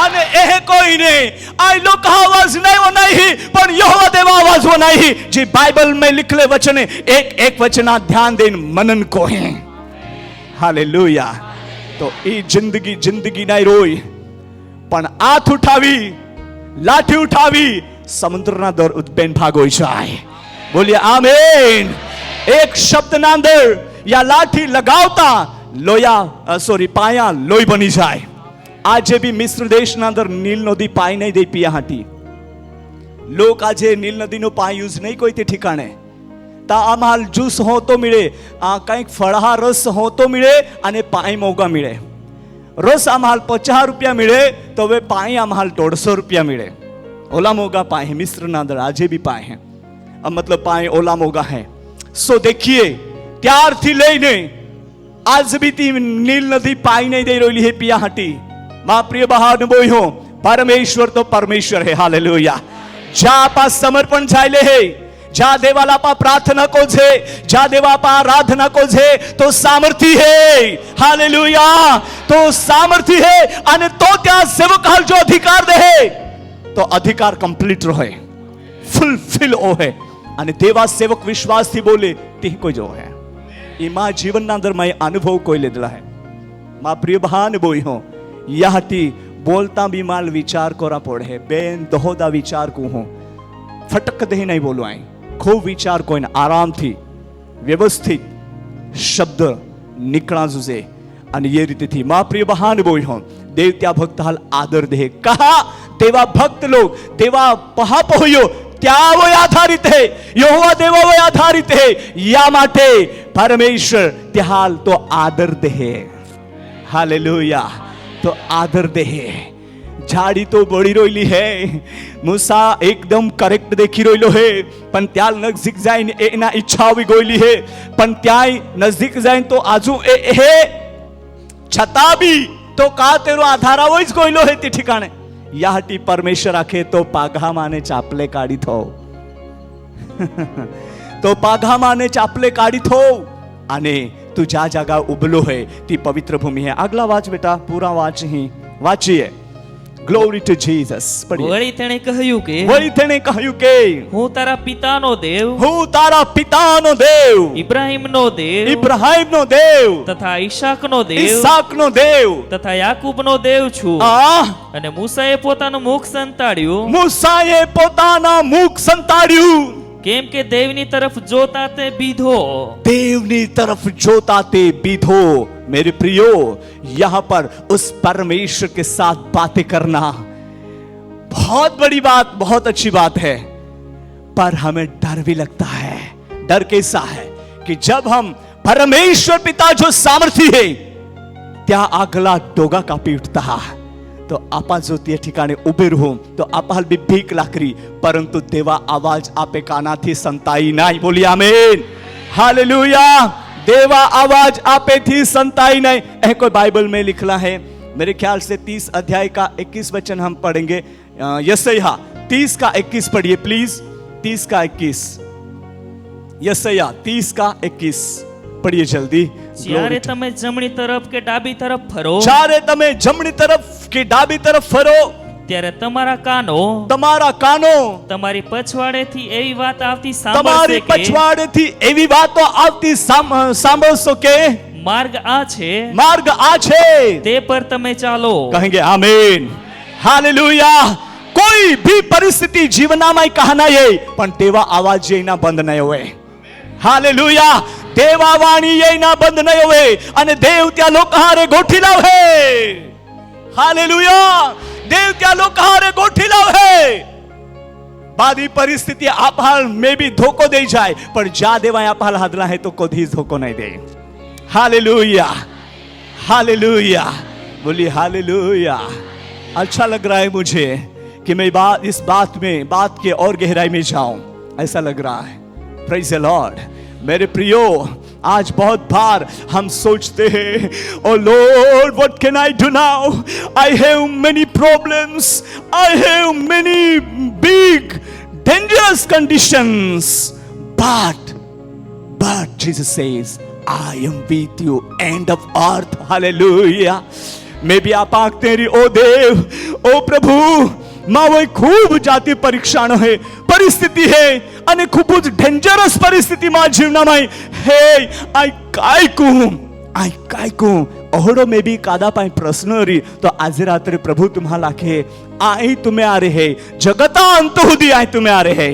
અને એ કોઈ ને આ લોક આવાજ નહીં वो नहीं, पर यहोवा देवा आवाज वो नहीं. जी बाइबल में लिखले वचन एक एक वचना ध्यान देन मनन को है. हालेलुया. तो ई जिंदगी जिंदगी नहीं रोई, पण हाथ उठावी, लाठी उठावी, समुद्रना दर उद्बेन भागोई जाए. बोलिए आमीन. एक शब्द ना अंदर या लाठी लगावता लोया सॉरी पाया लोई बनी जाए. આજે બી મિસ્ર દેશના અંદર નીલ નદી પાઈ નહીં દે પિયા હાટી. લોક આજે નીલ નદીનો પાઈ યુઝ નહીં કોઈ તે ઠિકાણે. તા આમાં જ્યુસ હો તો મળે, કંઈક ફળહા રસ હો તો મળે, અને પાઈ મોંઘા મળે. રસ આમાં 50 રૂપિયા મળે તો હવે પાઈ આમાં 150 રૂપિયા મળે. ઓલા મોંઘા પાઈ મિસ્રના અંદર આજે બી પાઈ હે, मतलब पाई ओला मोगा है. सो देखिए ત્યારથી લઈને આજ બી તી નીલ નદી પાઈ નહીં દઈ રહેલી હે પિયા હાટી. मां प्रिय बहान बोई हो, परमेश्वर तो परमेश्वर है. हालेलुया. जा आपा समर्पण जायले है, जा देवाला आपा प्रार्थना को छे, जा देवा आपा आराधना को छे, तो सामर्थ्य है. हालेलुया. तो सामर्थ्य है, અને તો ત્યાં સેવક હાલ જો અધિકાર દે તો અધિકાર કમ્પ્લીટ રહે, ફૂલફિલ હોય. અને દેવા સેવક વિશ્વાસથી બોલે તે કોઈ જો હે. એ માં જીવનના અંદર મેં અનુભવ કોઈ લીધેલા હે. मां प्रिय बहान बोई हो, याती बोलता भी माल विचार कोरा पड़े. बेन दहोदा विचार को हूं, फटक दे नहीं बोलो आई. खूब विचार कोई ना, आराम थी व्यवस्थित शब्द निकला जुजे. અને ये रीति थी. मां प्रिय बहान बोई हो, देवत्या भक्त हाल आदर दे. कहा देवा भक्त लोग देवा पहाप होयो त्या वो आधारित है, यहोवा देवा वो आधारित है. या माटे परमेश्वर त्याल तो आदर दे. हालेलुया. तो आदर दे. झाड़ी तो बड़ी रोयली है, मूसा एकदम करेक्ट देखी रोयलो है, पण त्याल नजदीक जाईने एना इच्छा भी गोयली है, पण त्याय नजदीक जाईन तो आजू ए हे छता भी तो का तेरो आधार आवोज गोयलो है ते ठिकाणे. याहटी परमेश्वर आखे तो पाघा माने चापले काढी थो. तो पाघा माने चापले काढी थो. અને તું જા જાગા ઉભલો હે તી પવિત્ર ભૂમિ હે. આગલા વાંચ બેટા, પૂરા વાંચ ही વાંચીએ. Glory to Jesus.
વળી તેણે કહ્યું કે હું તારા પિતાનો દેવ,
હું તારા પિતાનો દેવ,
ઇબ્રાહીમનો
દેવ
તથા ઈસાકનો
દેવ
તથા યાકૂબનો દેવ છું. અને મૂસાએ પોતાનું મુખ સંતાડ્યું
કે
કેમ કે દેવની તરફ જોતા તે બીધો.
देवनी तरफ जोता ते बीधो. मेरे प्रियो, यहां पर उस परमेश्वर के साथ बातें करना बहुत बड़ी बात, बहुत अच्छी बात है, पर हमें डर भी लगता है. डर कैसा है कि जब हम परमेश्वर पिता जो सामर्थी है त्या आगला डोगा कापी उठता, तो आपा जो त्या ठिकाणी उभे राहू तो आपल्याला बी भीक लागली, परंतु देवा आवाज आपे कानाथी संताई नाही. बोली आमेन, हालेलुया. देवा आवाज आपे थी संताई नहीं. ऐ कोई बाइबल में लिखला है, मेरे ख्याल से 30 अध्याय का 21 वचन हम पढ़ेंगे. यशायाह 30 का 21 पढ़िए प्लीज. 30 का 21, यशायाह 30 का 21 पढ़िए जल्दी.
જ્યારે તમે જમણી તરફ કે ડાબી તરફ ફરો,
જ્યારે તમે જમણી તરફ કે ડાબી તરફ ફરો,
ત્યારે તમારા કાનો
તમારા કાનો
તમારી પછવાડેથી એવી વાત આવતી
તમારી
સાંભળશે કે
પછવાડેથી એવી વાતો આવતી સાંભળશો કે
માર્ગ આ છે,
માર્ગ આ છે,
તે પર તમે ચાલો.
कहेंगे आमीन, हालेलुया. कोई भी परिस्थिति जीवनाમાં कहना ये पण देवा आवाज ये ना बंद नहीं होए. हालेलुया. देवा वाणी ये ना बंद नहीं होए અને દેવ ત્યાં લોકહારે ગોઠી લાવે. हालेलुया. देव त्या लोकहारे गोठी लावे. बादी परिस्थिती आपहाल मे बी धोको दे जाए, पण ज्या देवा आपहाल हादला है तो कधीच धोको नहीं दे. Hallelujah, hallelujah. बोलिए हालेलुया. अच्छा लग रहा है मुझे कि मैं इस बात के और गहराई में जाऊं, ऐसा लग रहा है. Praise the Lord. मेरे प्रियो, आज बहुत बार हम सोचते हैं, oh Lord what can I do now, I have many problems, I have many big dangerous conditions, but Jesus says I am with you end of earth. Hallelujah. मैं भी आप आंकते रही, ओ देव, ओ प्रभु, मां वही खूब जाती परीक्षाण है, परिस्थिती है અને ખૂબ જ ડેન્જરસ પરિસ્થિતિમાં જીવનામાં હે આઈ કાયકું ઓહડો મે બી કાદા પાઈ પ્રશ્ન રી તો આજે રાત્રે પ્રભુ तुम्हा लाखे आई तुम्हें आ रहे जगता अंत हुदी आई तुम्हें आ रहे.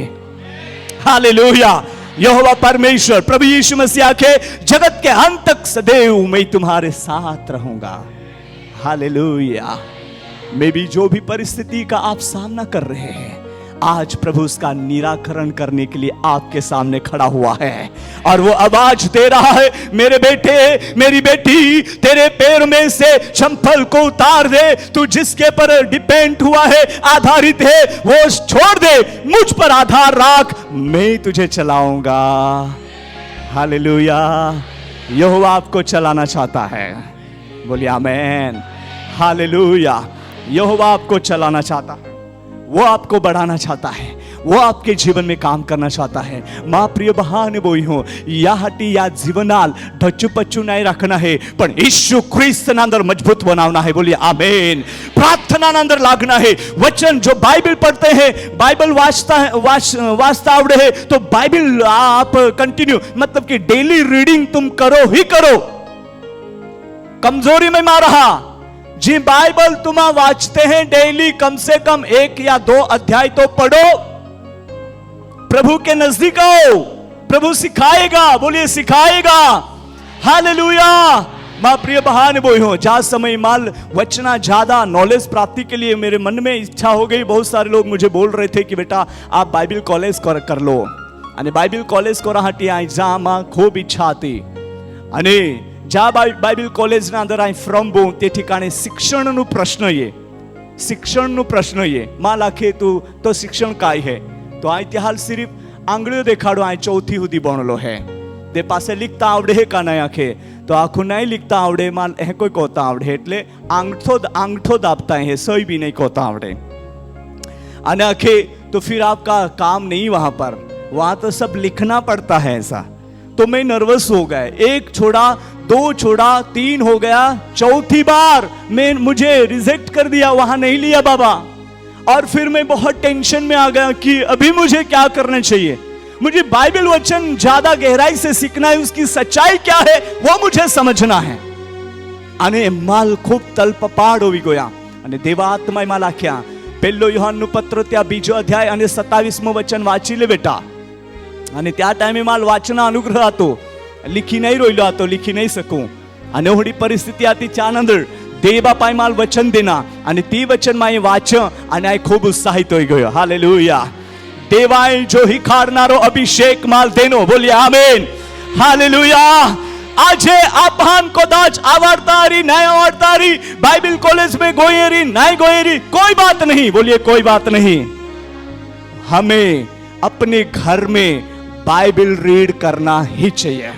हालेलुया. यहोवा परमेश्वर प्रभु यीशु मसीह आखे जगत के अंत तक सदैव मैं तुम्हारे साथ रहूंगा. हालेलुया. मे बी जो भी परिस्थिति का आप सामना कर रहे हैं, आज प्रभु उसका निराकरण करने के लिए आपके सामने खड़ा हुआ है और वो आवाज दे रहा है, मेरे बेटे, मेरी बेटी, तेरे पैर में से चंपल को उतार दे, तू जिसके पर डिपेंड हुआ है, आधारित है, वो छोड़ दे, मुझ पर आधार रख, मैं तुझे चलाऊंगा. हालेलुया. यहोवा आपको चलाना चाहता है. बोलिए आमेन. हालेलुया. यहोवा आपको चलाना चाहता है, वो आपको बढ़ाना चाहता है, वो आपके जीवन में काम करना चाहता है. मां प्रिय बहाने बोई हो यासाठी या जीवनाल ढचूपच्चू नहीं रखना है, पण यीशु ख्रिस्त ना अंदर मजबूत बनावना है. बोलिए आमेन. प्रार्थना ना अंदर लागना है. वचन जो बाइबल पढ़ते हैं, बाइबल वाचता आवड़े है तो बाइबल आप कंटिन्यू, मतलब कि डेली रीडिंग तुम करो ही करो. कमजोरी में मार रहा जी बाइबल तुम वाचते हैं डेली, कम से कम 1 या 2 अध्याय तो पढ़ो. प्रभु के नजदीक आओ, प्रभु सिखाएगा. बोलिए सिखाएगा. हालेलुया. मां प्रिय बहाने बोई हो जा समय माल वचना ज्यादा नॉलेज प्राप्ति के लिए मेरे मन में इच्छा हो गई. बहुत सारे लोग मुझे बोल रहे थे कि बेटा आप बाइबल कॉलेज कर लो, અને બાઇબલ કોલેજ કોરાહાટી આઈ જામાં ખૂબ ઈચ્છા હતી. અને જ્યાં બાઇબલ કોલેજના અંદર આઈ ફ્રોમ બહુ તે ठिकाणी શિક્ષણનો પ્રશ્ન એ માં લાખે તું તો શિક્ષણ काय है, तो आई त्याल सिर्फ आंगळीओ देखाड़ो आई 4थी સુધી ભણેલો है. તે પાસે लिखता आवड़े है का नहीं आखे, तो आखू नहीं लिखता आवड़े माल ए कोई कोता आवड़े એટલે आंगठो दाबता है, सही भी नहीं कोता आवड़े. અને आखे तो फिर आपका काम नहीं वहां तो सब लिखना पड़ता है ऐसा. तो मैं नर्वस हो गया. 1 छोड़ा, 2 छोड़ा, 3 हो गया, 4थी बार मुझे रिजेक्ट कर दिया, वहां नहीं लिया बाबा. और फिर मैं बहुत टेंशन में आ गया कि अभी मुझे क्या करना चाहिए. मुझे बाइबल वचन ज्यादा गहराई से सीखना है, उसकी सच्चाई क्या है वो मुझे समझना है. અને માલ ખૂબ તલપપાડ હોવી ગયો. અને દેવાત્માએ માં લાખ્યા 1 યોહાનનું પત્ર ત્યાં 2 અધ્યાય અને 27મું વચન વાંચી લે બેટા. અને त्या टायमी वाचना अनुग्रह હતો, लिखी नहीं रोयलो હતો, लिखी नहीं सकूं. અને હોડી પરિસ્થિતિ હતી त्यानंतर देवबापाय माल वचन देना અને તે વચન માં વાંચ અને આ ખૂબ ઉત્સાહિત હોઈ ગયો. હાલેલુયા. દેવાય જો હિખાડનારો અભિષેક માલ દેનો. બોલીએ આમેન. હાલેલુયા. આજે આપહાન કદાચ આવડતારી નહીં આવડતારી, बाइबल कॉलेज में गोयेरी नहीं गोयेरी, कोई बात नहीं. बोलिए कोई बात नहीं. हमें अपने घर में बाइबल रीड करना ही चाहिए.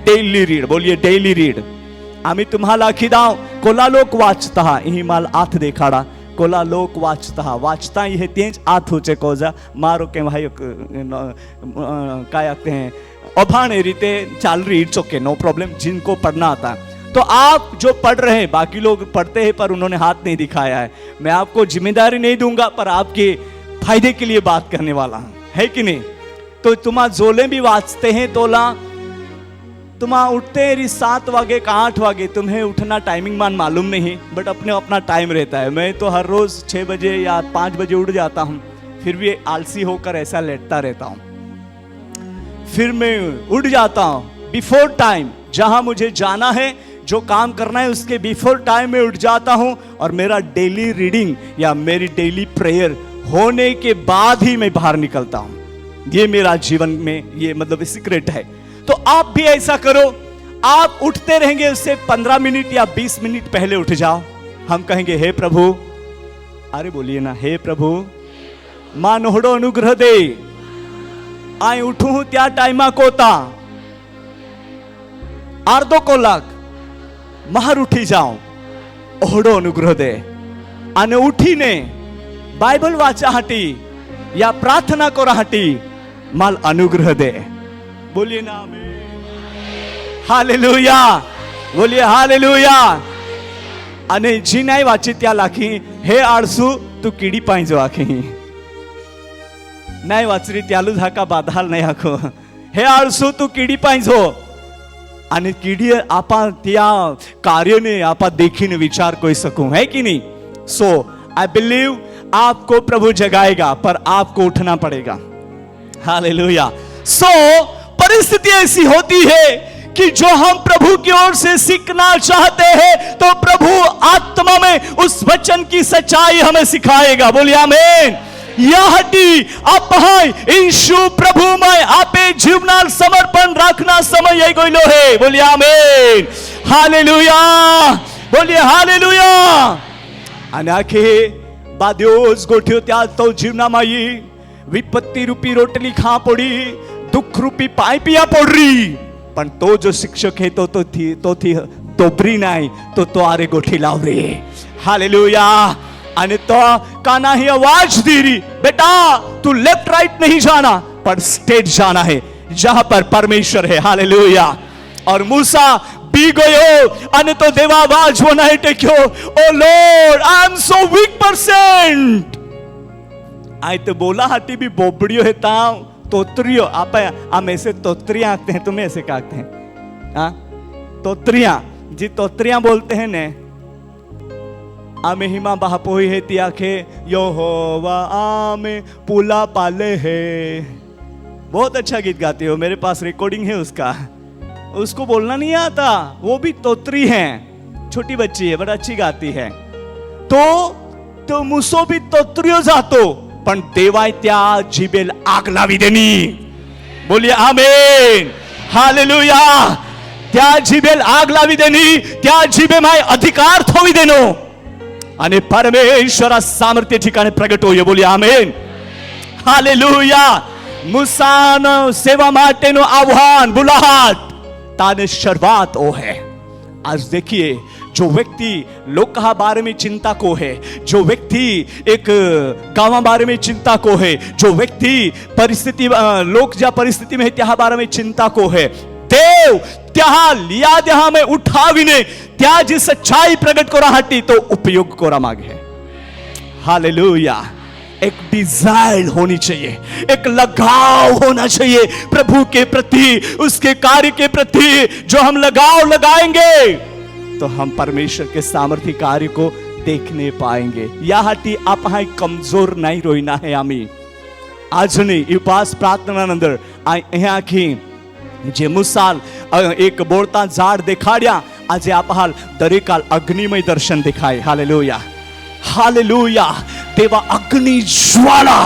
Daily read. बोलिए डेली रीड. आम्ही तुम्हाला खिदाव कोला लोक वाचता ही माल आथ देखाडा. कोला लोक वाचता हे तेज आथ होचे कोजा मारो के भाई काय आते हैं अभाने रीते चाल रही. It's okay, no problem. जिनको पढ़ना आता है तो आप जो पढ़ रहे हैं, बाकी लोग पढ़ते हैं पर उन्होंने हाथ नहीं दिखाया है. मैं आपको जिम्मेदारी नहीं दूंगा पर आपके फायदे के लिए बात करने वाला हूं, है कि नहीं. तो तुम्हारा जोले भी वाचते हैं तोला, तुम्हारा उठते हैं 7 वागे का 8 वागे. तुम्हें उठना टाइमिंग मान मालूम नहीं, बट अपने अपना टाइम रहता है. मैं तो हर रोज 6 बजे या 5 बजे उठ जाता हूँ, फिर भी आलसी होकर ऐसा लेटता रहता हूँ. फिर मैं उठ जाता हूँ बिफोर टाइम. जहां मुझे जाना है, जो काम करना है, उसके बिफोर टाइम में उठ जाता हूं और मेरा डेली रीडिंग या मेरी डेली प्रेयर होने के बाद ही मैं बाहर निकलता हूं. ये मेरा जीवन में ये मतलब सीक्रेट है. तो आप भी ऐसा करो. आप उठते रहेंगे, उससे 15 मिनट या 20 मिनट पहले उठ जाओ. हम कहेंगे हे प्रभु, अरे बोलिए ना, हे प्रभु मान होड़ो अनुग्रह दे. आय उठू त्या टाइमा कोता अर्धो कलाक महार उठी जाओ. ओहडो अनुग्रह दे. आणि उठीने बायबल वाचा हाटी या प्रार्थना करा हाटी माल अनुग्रह दे. बोलिए ना आमेन. हालेलुया. बोलिए हालेलुया. અને જી નહીં વાંચી ત્યાં લાખી હે આળસુ તું કીડી પાઈ જો આખી નહીં વાંચરી ત્યાલું હાકા બાધાલ નહીં આખો. હે આળસુ તું કીડી પાઈ જો. અને કીડી આપા ત્યાં કાર્યને આપા દેખીને વિચાર કરી શકું, है कि नहीं. सो आई बिलीव आपको प्रभु जगाएगा पर आपको उठना पड़ेगा. हालेलुया. सो परिस्थिति ऐसी होती है कि जो हम प्रभु की ओर से सीखना चाहते हैं तो प्रभु आत्मा में उस वचन की सच्चाई हमें सिखाएगा. बोलिए आमेन. याहटी अपहाय यीशु प्रभु में आपे जीवना समर्पण रखना समय यही गोइलो है. बोलिए आमेन. हालेलुया. बोलिए हालेलुया. आणि आखे बाद्योज गोठ्यो त्या तो जीवनामाई विपत्ती रूपी रोटली खा पड़ी, दुख रूपी पाय पिया पडरी. पण तो जो शिक्षक है तो थी तोबरी नाही, तो आरे गोठी लाव रे. हालेलुया. आणि तो काना ही आवाज दी रही, बेटा तू लेफ्ट राइट नहीं जाना पर स्टेट जाना है जहां पर परमेश्वर है. हालेलुया. और मूसा बी गयो અને તો દેવા આવાજ વનાઈ ટેક્યો, oh Lord I am so weak percent. आय तो बोला हाटी भी बोबड़ियो है ताव तोत्रियो. आप हम ऐसे तोत्रियां आते हैं, तुम्हें ऐसे कहते हैं हाँ तोत्रियां. जी तोत्रियां बोलते हैं ने आमे हिमा बापोई है तियाखे यहोवा आमे पुला पाले है. बहुत अच्छा गीत गाती हो, मेरे पास रिकॉर्डिंग है उसका. उसको बोलना नहीं आता, वो भी तोत्री है, छोटी बच्ची है, बड़ा अच्छी गाती है. तो मुसो भी तोत्रियो जातो पण देवाय त्या जिबेल आग लावी देनी. बोलिए आमेन. हालेलुया. त्या जिबेल आग लावी देनी, त्या जिबे माय अधिकार थोवी देनो અને પરમેશ્વર સામર્થ્ય ठिकाणी પ્રગટ હોય. બોલિए આમેન. હાલેલુયા. મૂસાનો સેવા માટેનો આહ્વાન બુલાહટ તાને શરૂઆત ઓ है. आज देखिए जो व्यक्ति लोक का बारे में चिंता को है, जो व्यक्ति एक गांव बारे में चिंता को है, जो व्यक्ति परिस्थिति लोक ज्या परिस्थिति में त्या बारे में चिंता को है, देव त्या लिया देहा में उठावीने त्या जी सच्चाई प्रगट करा हटी तो उपयोग करा मागे. हालेलुया. एक डिजायर होनी चाहिए, एक लगाव होना चाहिए प्रभु के प्रति, उसके कार्य के प्रति. जो हम लगाव लगाएंगे तो हम परमेश्वर के सामर्थ्य कार्य को देखने पाएंगे. याहाटी आप कमजोर नहीं रोइना है. आम्ही આજની ઉપવાસ પ્રાર્થનાના અંદર અહીંયા આખી જે મુસાલ એક બોળતા ઝાડ દેખાડ્યા, આજે આપ હાલ દરેક હાલ અગ્નિમય દર્શન દેખાય. Hallelujah, hallelujah. देवा अग्नि ज्वाला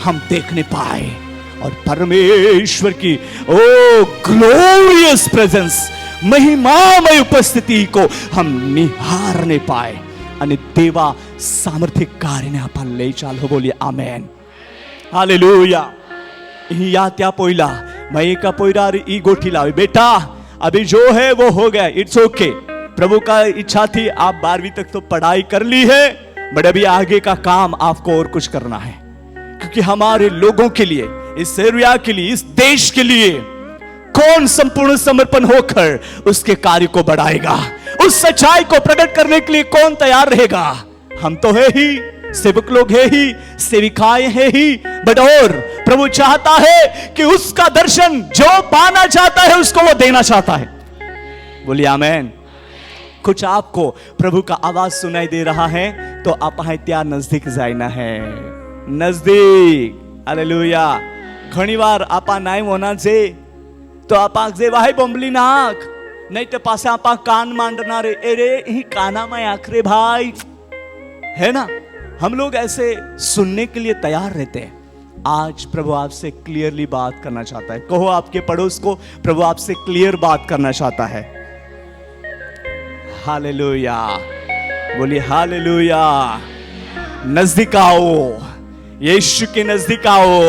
हम देखने पाए और परमेश्वर की ओ ग्लोरियस प्रेजेंस, महिमामय उपस्थिति को हम निहारने पाए અને દેવા સામર્થ્ય કાર્યને આપા લઈ ચાલો. બોલીએ આમેન, हालेलुया. या त्या पोइला मैं का पोइरा ई गोठी लावे. बेटा अभी जो है वो हो गया, इट्स ओके. प्रभु का इच्छा थी आप 12वीं तक तो पढ़ाई कर ली है, बट अभी आगे का काम आपको और कुछ करना है, क्योंकि हमारे लोगों के लिए, इस एरिया के लिए, इस देश के लिए कौन संपूर्ण समर्पण होकर उसके कार्य को बढ़ाएगा, उस सच्चाई को प्रकट करने के लिए कौन तैयार रहेगा? हम तो है ही, सेवक लोग है ही, सेविकाएं है ही, बट और प्रभु चाहता है कि उसका दर्शन जो पाना चाहता है उसको वो देना चाहता है. बोलिए आमेन. कुछ आपको प्रभु का आवाज सुनाई दे रहा है तो आप त्या नजदीक जाना है, नजदीक. हालेलुया. घणी वार आपा नाय होना जे तो आपा जे वाहे बोंबली नाक, नहीं तो पासे आपा कान मांडनारे, अरे ही काना में आखरे भाई, है ना. हम लोग ऐसे सुनने के लिए तैयार रहते हैं. आज प्रभु आपसे क्लियरली बात करना चाहता है. कहो आपके पड़ोस को, प्रभु आपसे क्लियर बात करना चाहता है. हालेलुया. बोलिए हालेलुया. नजदीक आओ, यीशु के नजदीक आओ,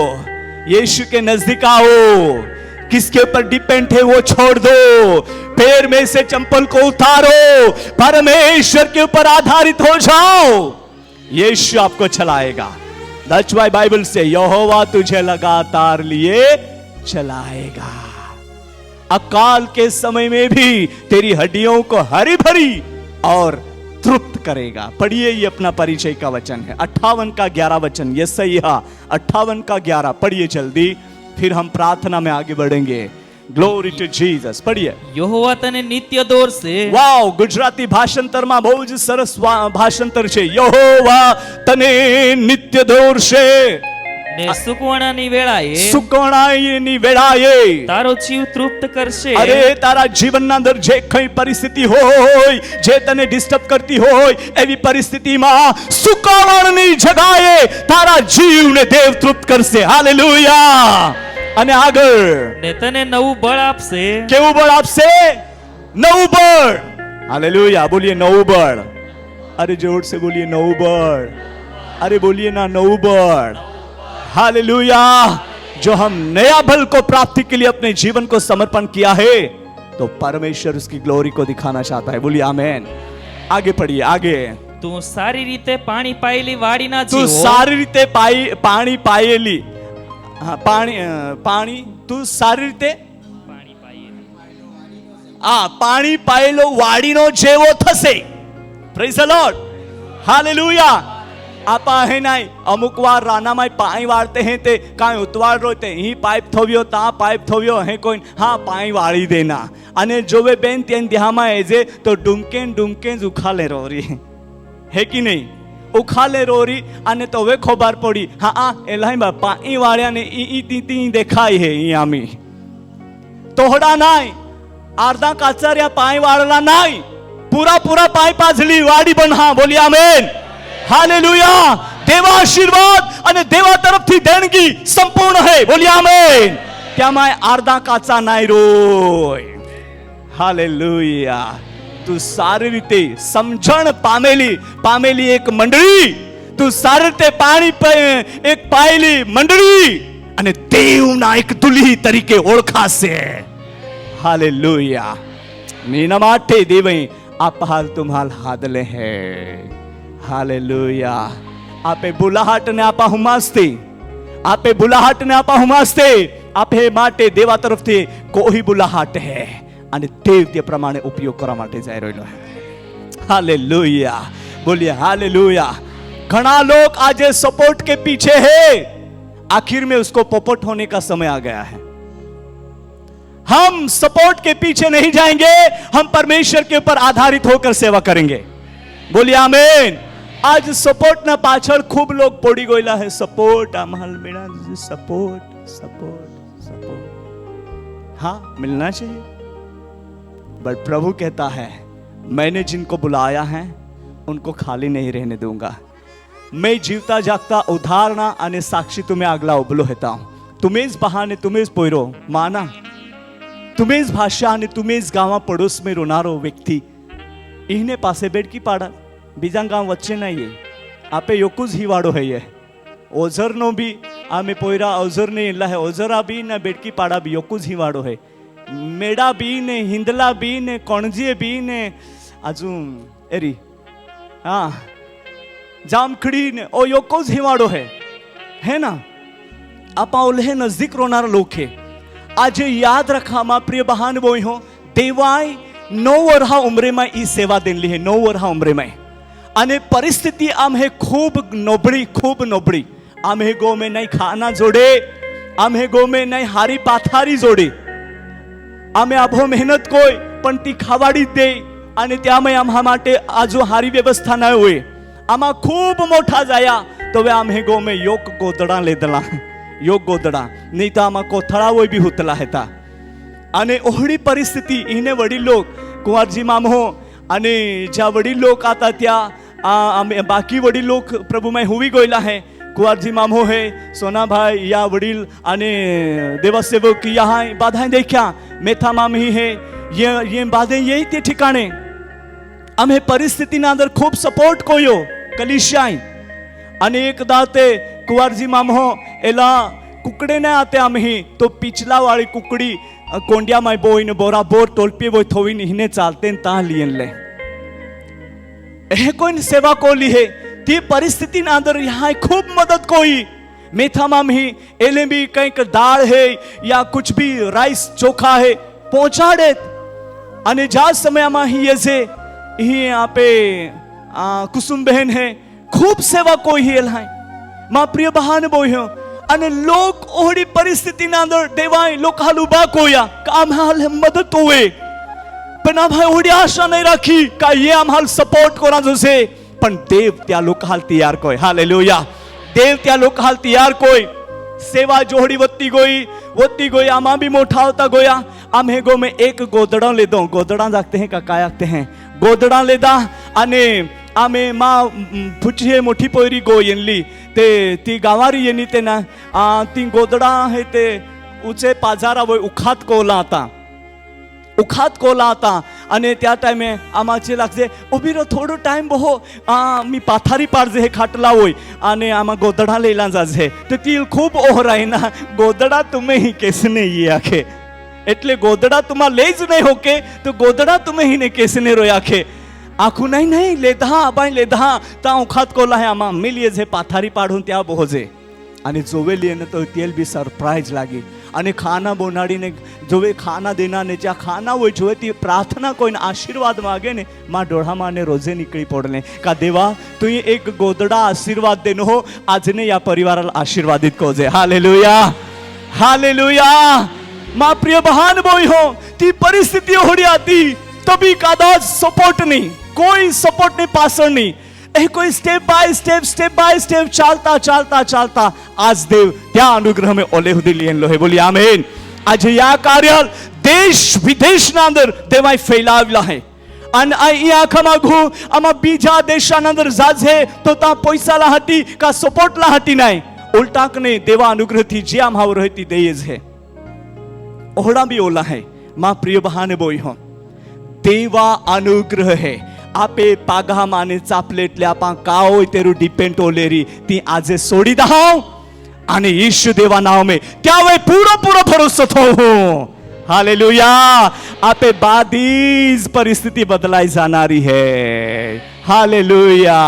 यीशु के नजदीक आओ. किसके ऊपर डिपेंड है वो छोड़ दो, पैर में से चंपल को उतारो, परमेश्वर के ऊपर आधारित हो जाओ. यीशु आपको चलाएगा. That's why बाइबल से यहोवा तुझे लगातार लिए चलाएगा. अकाल के समय में भी तेरी हड्डियों को हरी भरी और तृप्त करेगा. पढ़िए, ये अपना परिचय का वचन है, 58 का 11 वचन. ये सही है, 58 का 11. पढ़िए जल्दी, फिर हम प्रार्थना में आगे बढ़ेंगे. Glory to Jesus. पढ़िए.
यहोवा तने नित्य દોર છે.
વાવ, ગુજરાતી ભાષાંતરમાં બહુ જ સરસ ભાષાંતર છે. यहोवा તને નિત્ય દોર છે
ને સુકવણાની વેળાએ,
સુકવણાની વેળાએ
તારો જીવ તૃપ્ત કરશે.
અરે તારા જીવનના અંદર જે કઈ પરિસ્થિતિ હોય, જે તને ડિસ્ટર્બ કરતી હોય, એવી પરિસ્થિતિમાં સુકવણની જગાએ તારા જીવને દેવ તૃપ્ત કરશે. હાલેલુયા. અને આગળ
ને તને નવું બળ આપશે.
કેવું બળ આપશે? નવું બળ. હાલેલુયા. બોલીએ નવું બળ. અરે જોર से બોલીએ નવું બળ. अरे बोलिए ना नવું बल. हालेलुया. जो हम नया बल को प्राप्ति के लिए अपने जीवन को समर्पण किया है तो परमेश्वर उसकी ग्लोरी को दिखाना चाहता है. बोलिए आमेन. आगे पढ़िए, आगे.
તું સારી રીતે પાણી પાયેલી વાડીના
તું
જેવો,
સારી રીતે પાણી પાયેલી, હા પાણી તું સારી રીતે પાણી પાયેલો વાડીનો જેવો થશે. Praise the Lord. हालेलुया. आपा है नहीं, अमुक वार राना में पानी वाड़ते हैं ते काई उतवाड़ रोते ही पाइप थोवियो ता पाइप थोवियो है कोई, हाँ पानी वाड़ी देना. अने जोवे बेन तेन दिहामा एजे तो डुमकेन उखाले रोरी है कि नहीं, उखाले रोरी. अने तो वे खबर पड़ी, हाँ एलाई बा पानी वाड़िया ने ई ती देखाई है. ई आमी तोहड़ा नाई, आर्धा काचरिया पानी वाड़ला नाई, पूरा पाई पाजली वाड़ी बना. बोलिए आमेन. हालेलुया. देवा आशीर्वाद અને દેવા તરફથી દેણગી સંપૂર્ણ है. बोलिए आमेन. क्या मैं आर्धा काचा नाई रोय. हालेलुया. तू सारी रीते समझण पामेली एक मंडળી, तू सारी रीते पाणी एक पायेली मंडળી અને દેવના એક દુલ્હી તરીકે ઓળખાશે. हालेलुया. मीना માટે દેવઈ आप हाल तुम्हाल हादले है. हालेलुया. आपे बुलाहट ने आपा हुमास्ते, आपे बुलाहट ने आपा हुमास्ते, आपे माटे देवा तरफ थी कोई बुलाहट है અને દેવ તે પ્રમાણે ઉપયોગ કરવા માટે જઈ રહ્યો છે. हालेलुया. बोलिए हालेलुया. घना लोग आज सपोर्ट के पीछे है, आखिर में उसको पोपट होने का समय आ गया है. हम सपोर्ट के पीछे नहीं जाएंगे, हम परमेश्वर के ऊपर आधारित होकर सेवा करेंगे. बोलिए आमीन. आज सपोर्ट ना पाछळ खूप लोग पड़ी गयला है। सपोर्ट आम्हाला मिळा, सपोर्ट सपोर्ट सपोर्ट, हाँ मिलना चाहिए, बट प्रभु कहता है मैंने जिनको बुलाया है उनको खाली नहीं रहने दूंगा। मैं जीवता जागता उदाहरणा आणि साक्षी तुम्हें आगला उभलो होता हूं। तुम्हेच बहाने, तुम्हेच पोयरो माना, तुम्हेच भाषा आणि तुम्हेच गावा पड़ोस में रोनारो व्यक्ति इहने पासे बेडकी पाड़ा, बीजा गांव वच्चे नहीं। आपे योकुज ही वाड़ो है ये ओझर नो भी आमे पोयरा ओझर ने इल्ला है, ओझरा भी ना बेडकी पाड़ा भी योकुज ही वाड़ो है। मेड़ा बी ने, हिंदला बी ने, कोणजिए बी ने, अजून एरी हाँ जामखड़ी ने, ओ योकोज ही वाड़ो है ना। आपा ओल्हे नजदीक रोनार लोग है। आज याद रखा मा प्रिय बहान बोई हो, देवाय 9 वर्हा उमरे में ई सेवा देनली है, 9 वर्हा उमरे में। अने परिस्थिति आम है खूब नोबड़ी। आम हे गो में नहीं खाना जोड़े, आम हे गो में नहीं हारी पाथारी जोड़े, आमे आभो मेहनत कोई पण ती खावाडी दे आणि त्यामुळे आम्हा माटे आजो हारी व्यवस्था नाही होय। आम्हा खूप मोठा जाया तो वे आम हे गो में योग गोदड़ा लेदला, योग गोदड़ा नहीं तो आम्हा कोथळा वय भी हुतला हेता। आणि ओहडी परिस्थिती इने वडील लोक कुंवरजी मामहो आणि ज्या वडील लोक आता त्या बाकी वडील लोक प्रभुमय हुई गयला है। कुंवरजी मामहो है, सोना भाई या वडील आणि देवसेवक यहाँ बाधाएं देखा, मेथा मामी है, ये बाधे यही ते ठिकाणे। आम्ही परिस्थिती ना अंदर खूप सपोर्ट कोयो कलिशाई आणि एकदा ते कुंवरजी मामहो एला कुकडे नाही आते आम्ही तो पिछला वाली कुकड़ी कोंडिया माय बोईन बोरा बोर तोलपी वो थोवीन हिने चालते ता लियन ले एह कोई सेवा को ली है। ती परिस्थिति ना अंदर यहाँ खूब मदद कोई मेथा माम ही एले भी कहीं दाल है या कुछ भी राइस चोखा है पहुंचा दे। अने जा समय मा ही ये से ही यहाँ पे कुसुम बहन है खूब सेवा कोई ही एल है माँ प्रिय बहान बोई हो। अने लोक ओहडी परिस्थिति ना अंदर देवाय लोक हालुबा कोया काम हाल मदद होवे, पण आम्हा एवढी आशा नाही राखी का ये आम्हाला सपोर्ट करा जसे, पण देव त्या लोक हाल तयार कोय। हालेलुया, देव त्या लोक हाल तयार कोय। सेवा जोहडी वत्ती गोई आम्हा भी मोठा होता गोया। आम्हे गो में एक गोदड़ा ले दो, गोदड़ा जागते हैं का काय आगते हैं, गोदड़ा ले दा अने आमे मा फुची मोठी पोयरी गो येनली ते ती गावारी येनी ते ना ती गोदड़ा है ते उचे पाजारा वो उखात कोला आता आणि त्या टाइमे आमाचे लागजे उभी रो थोडो टाइम बहो मी पाथारी पाडजे हे खाटला होय आणि आमा गोदड़ा लेला जाजे तो ती खूप ओहराय ना गोदड़ा तुम्हें ही कैसने ये आखे એટલે गोदड़ा तुम्हा लेज नहीं होके तो गोदड़ा तुम्हें ही ने कैसने रोय आखे आखू नहीं लेधा बाय लेधा ता उखात कोला है आमा मिलिये जे पाथारी पाडून त्या बोहोजे आणि जोवेली ने तो तेल भी सरप्राइज लागी आणि खाना बोनाड़ी ने जोवे खाना देना ने ज्या खाना वो जोवे ती प्रार्थना कोई आशीर्वाद मागे ने माँ डोढ़ा माँ ने रोजे निकली पड़ने का देवा तू ये एक गोदड़ा आशीर्वाद देनो हो आज ने या परिवार आशीर्वादित को जे। Hallelujah hallelujah. माँ प्रिय बहान बोई हो ती परिस्थिति होड़ी आती तभी कादाज सपोर्ट नहीं, कोई सपोर्ट नहीं, पासर नहीं, कोई स्टेप बाय स्टेप चालता आज देव त्या अनुग्रह में ओले हुदी लियन लो है। बोली आमेन। आज या कार्य देश विदेश ना अंदर देवाय फैलावला है आणि या खमागू आमा बीजा देशानंदर जाजे तो ता पैसा लाहटी का सपोर्ट लाहटी नाही उलटाकने देवा अनुग्रह थी जे आम्हावर रहती देयज है ओहड़ा भी ओला है। माँ प्रिय बहाने बोई हो देवा अनुग्रह है आपे पागा माने चापलेटले आपा काओ तेरू डिपेंड ओलेरी ती आजे सोडी दहाव आणि यीशु देवा नाव में क्या वे पूरा भरोसा थो। हालेलुया। आपे बादीज परिस्थिति बदलाई जानारी है। हालेलुया।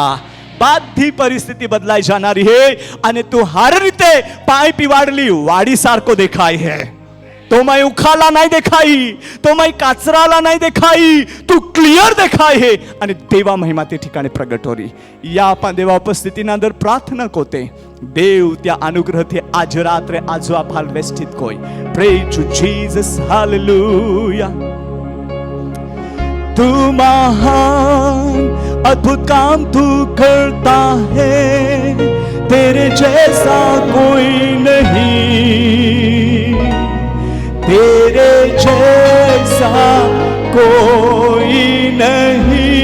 बाधी परिस्थिति बदलाई जानारी है आणि तू हर रीते पाय पिवाडली वाडी सारखो देखाय है। तो मैं उखाला नहीं देखाई, तो मैं काचराला नहीं देखाई, तू क्लियर देखाय है आणि देवा महिमा ते ठिकाणी प्रगट होरी। या आपण देवा उपस्थिती नंतर प्रार्थना कोते देव त्या अनुग्रह थे आज रात्र आज आभाल वेस्टित कोई प्रे टू जीसस। हालेलुया। तू महान अद्भुत काम तू करता है, तेरे जैसा कोई नहीं, तेरे जैसा कोई नहीं।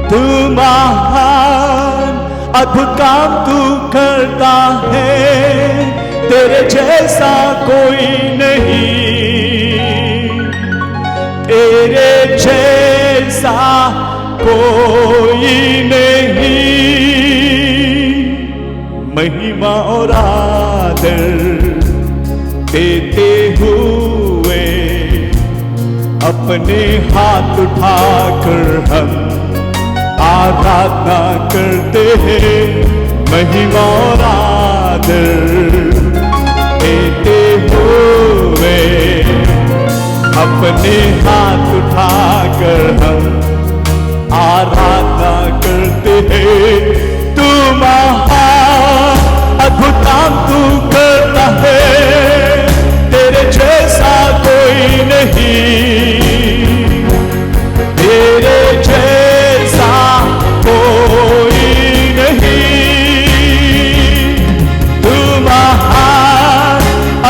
तू महान, अद्भुत काम तू करता है, तेरे जैसा कोई नहीं, तेरे जैसा कोई नहीं। महिमा और आदर देते हुए अपने हाथ उठाकर हम आराधना करते हैं। महिमा और आदर देते हुए अपने हाथ उठाकर हम आराधना करते हैं। तू महान, अद्भुत काम तू करता है, तेरे जैसा कोई नहीं, तेरे जैसा कोई नहीं। तू महान,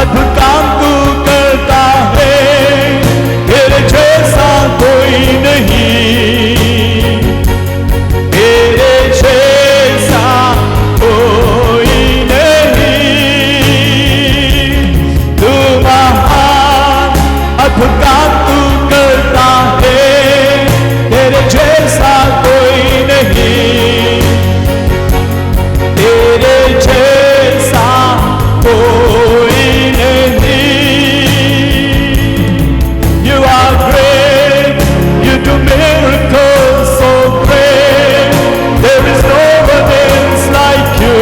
अद्भुत काम तू करता है, तेरे जैसा कोई नहीं, तेरे जैसा कोई नहीं। तू महान, अद्भुत काम तू करता है, तेरे जैसा कोई नहीं, तेरे जैसा कोई नहीं। You are great, you do miracles so great, there is no one else like you,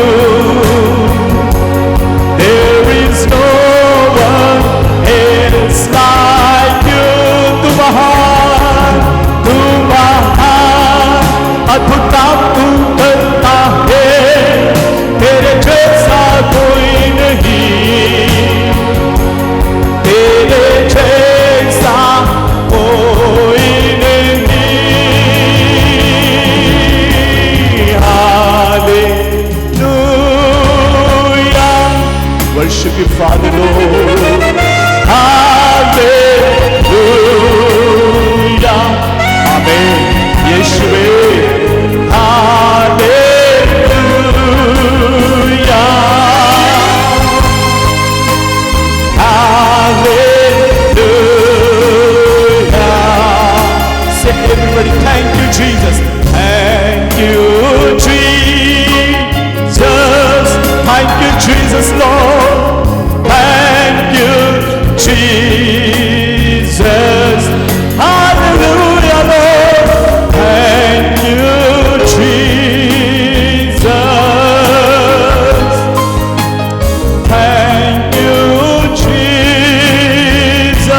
there is no one else like you. तू महान, अद्भुत काम तू करता है, तेरे जैसा कोई नहीं, तेरे जैसा कोई नहीं। Hallelujah, worship you father Lord. Hallelujah, amen यीशुवे। Hallelujah, hallelujah. Say everybody, thank you Jesus, thank you Jesus, thank you Jesus Lord, thank you Jesus, hallelujah Lord, thank you Jesus, thank you Jesus,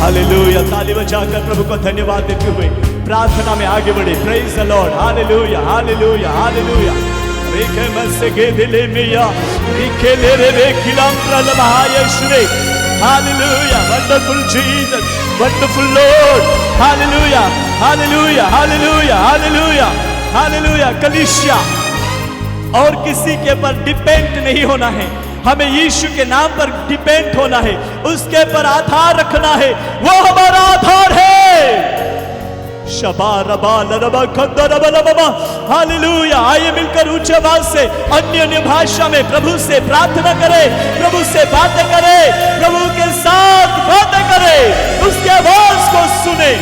hallelujah। ताली बजाकर प्रभु को धन्यवाद देते हुए प्रार्थना में आगे बढ़े। Praise the Lord, hallelujah hallelujah hallelujah. रेखे मसे के दिले मिया रेखे ले रे खिलाम प्रलमायश्रे। Hallelujah, wonderful Jesus, wonderful Lord. Hallelujah hallelujah hallelujah hallelujah hallelujah. कलीसिया और किसी के पर डिपेंड नहीं होना है, हमें यीशु के नाम पर डिपेंड होना है, उसके पर आधार रखना है, वो हमारा आधार है। हालेलुया। आइए मिलकर ऊंचे आवाज से अन्य भाषा में प्रभु से प्रार्थना करें, प्रभु से बातें करें, प्रभु के साथ बातें करें, उसके आवाज को सुने।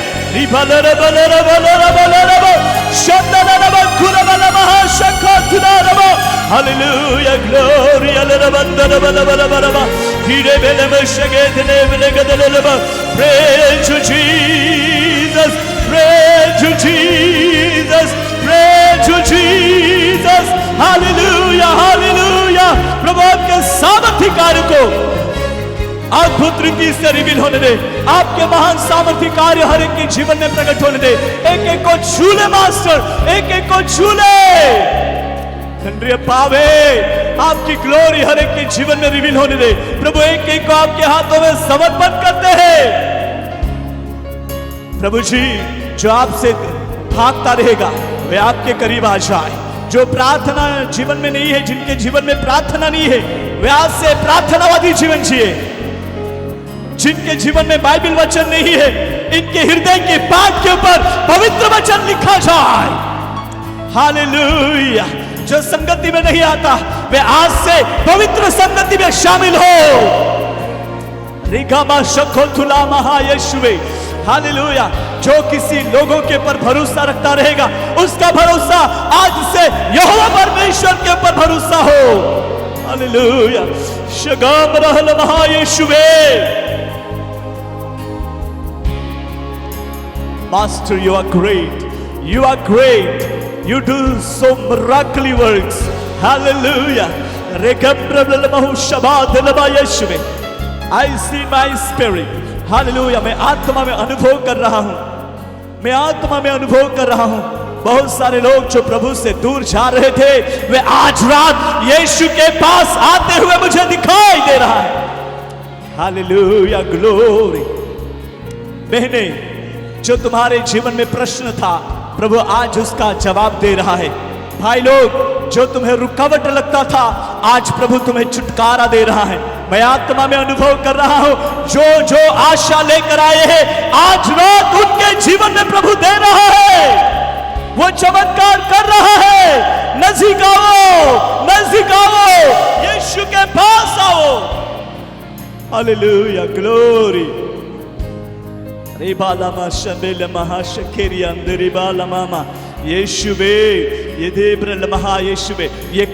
Hallelujah, glory, praise you Jesus, praise you Jesus, praise you Jesus, hallelujah, hallelujah। प्रभु के सामर्थ्य कार्य को अद्भुत रीति से रिवील होने दे, आपके महान सामर्थ्य कार्य हर एक के जीवन में प्रकट होने दे। एक एक को छू ले मास्टर, एक एक को छू ले। धन्य पावे आपकी ग्लोरी हर एक के जीवन में रिवील होने दे। प्रभु एक एक को आपके हाथों में समर्पण करते हैं। प्रभु जी जो आपसे भागता रहेगा वे आपके करीब आ जाए। जो प्रार्थना जीवन में नहीं है, जिनके जीवन में प्रार्थना नहीं है, वे आज से प्रार्थनावादी जीवन जिए। जिनके जीवन में बाइबल वचन नहीं है, इनके हृदय के पाठ के ऊपर पवित्र वचन लिखा जाए। हालेलुया। जो संगति में नहीं आता वे आज से पवित्र संगति में शामिल हो। रिगामा शकोथुला महायशुवे। हालेलुया। जो किसी लोगों के ऊपर भरोसा रखता रहेगा उसका भरोसा आज से यहोवा परमेश्वर के ऊपर भरोसा हो। हालेलुया। शगाम रहल महायशुवे। Master, you are great. You are great. You do so miraculous works. Hallelujah. I see my spirit. Hallelujah. मैं आत्मा में अनुभव कर रहा हूं। मैं आत्मा में अनुभव कर रहा हूं। बहुत सारे लोग जो प्रभु से दूर जा रहे थे वे आज रात यीशु के पास आते हुए मुझे दिखाई दे रहा है। Hallelujah. Glory. बहने, जो तुम्हारे जीवन में प्रश्न था प्रभु आज उसका जवाब दे रहा है। भाई लोग, जो तुम्हें रुकावट लगता था आज प्रभु तुम्हें छुटकारा दे रहा है। मैं आत्मा में अनुभव कर रहा हूं जो जो आशा लेकर आए हैं आज रात उनके जीवन में प्रभु दे रहा है। वो चमत्कार कर रहा है। नजदीक आओ, नजदीक आओ, यीशु के पास आओ। हालेलुया। ग्लोरी। रिबालामा शबेल महाशकेरी अंदर रिबालामा यीशुवे ये देब्रल महा यीशुवे। ये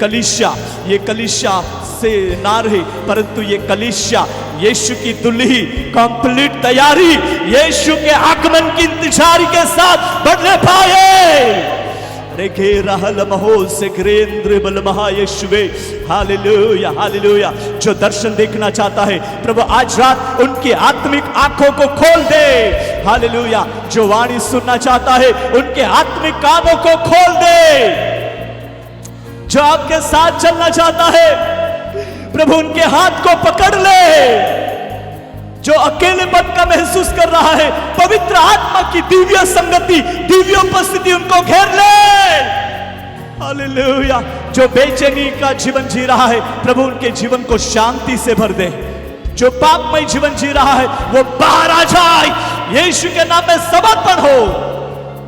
कलीसिया से ना रही परंतु ये कलीसिया यीशु की दुल्ही कंप्लीट तैयारी यीशु के आगमन की इंतजार के साथ बढ़ने पाए। रेखे रहल महोल से ग्रेंद्र बल महा यीशुवे। हालेलुया। हालेलुया। जो दर्शन देखना चाहता है प्रभु आज रात उनकी आत्मिक आंखों को खोल दे। हालेलुया। जो वाणी सुनना चाहता है उनके आत्मिक कानों को खोल दे। जो आपके साथ चलना चाहता है प्रभु उनके हाथ को पकड़ ले। जो अकेलेपन का महसूस कर रहा है पवित्र आत्मा की दिव्य संगति, दिव्य उपस्थिति उनको घेर ले। हालेलुया। जो बेचैनी का जीवन जी रहा है प्रभु उनके जीवन को शांति से भर दे। जो पापमय जीवन जी रहा है वो बाहर आ जाए। यीशु के नाम में समर्पण हो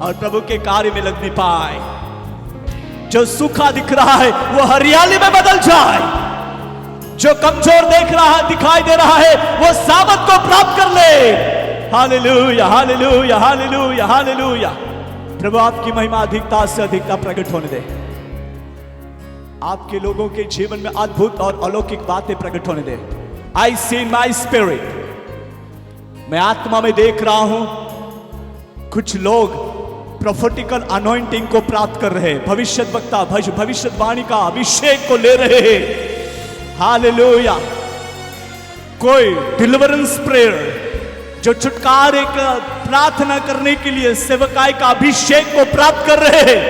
और प्रभु के कार्य में लगने पाए। जो सूखा दिख रहा है वो हरियाली में बदल जाए। जो कमजोर देख रहा है, दिखाई दे रहा है, वो सामर्थ को प्राप्त कर ले। हालेलुया। हालेलुया। हालेलुया। हालेलुया। प्रभु आपकी महिमा अधिकता से अधिकता प्रकट होने दे। आपके लोगों के जीवन में अद्भुत और अलौकिक बातें प्रकट होने दे। आई सी माई स्पिरिट। मैं आत्मा में देख रहा हूं कुछ लोग प्रोफेटिकल अनॉइंटिंग को प्राप्त कर रहे हैं। भविष्यद्वक्ता भविष्यवाणी का अभिषेक को ले रहे हैं। हालेलुया। कोई डिलीवरेंस प्रेयर जो छुटकारे का प्रार्थना करने के लिए सेवकाई का अभिषेक को प्राप्त कर रहे हैं।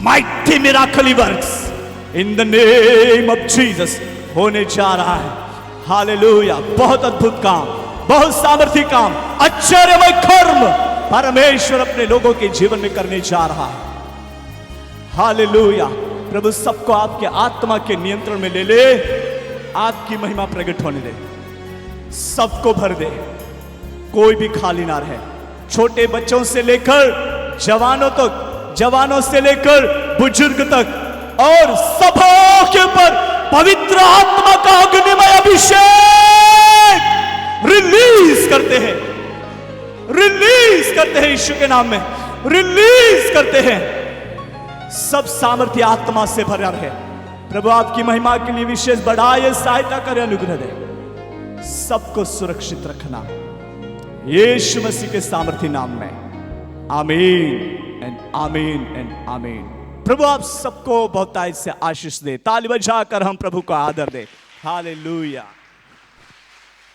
Mighty miracle works in the name of Jesus होने जा रहा है। हालेलुया। बहुत अद्भुत काम, बहुत सामर्थी काम, आश्चर्यमय कर्म परमेश्वर अपने लोगों के जीवन में करने जा रहा है। हालेलुया। प्रभु सबको आपके आत्मा के नियंत्रण में ले ले। आपकी महिमा प्रकट होने दे। सबको भर दे। कोई भी खाली ना रहे। छोटे बच्चों से लेकर जवानों तक, जवानों से लेकर बुजुर्ग तक और सबों के ऊपर पवित्र आत्मा का अग्निमय अभिषेक रिलीज करते हैं। रिलीज करते हैं यीशु के नाम में। रिलीज करते हैं। सब सामर्थ्य आत्मा से भरा रहे। प्रभु आपकी महिमा के लिए विशेष बढ़ाए, सहायता करे, अनुग्रह दे। सबको सुरक्षित रखना यीशु मसीह के सामर्थ्य नाम में। आमीन एंड आमीन एंड आमीन। प्रभु आप सबको बहुतायत से आशीष दे। ताली बजाकर हम प्रभु को आदर दे। हालेलुया।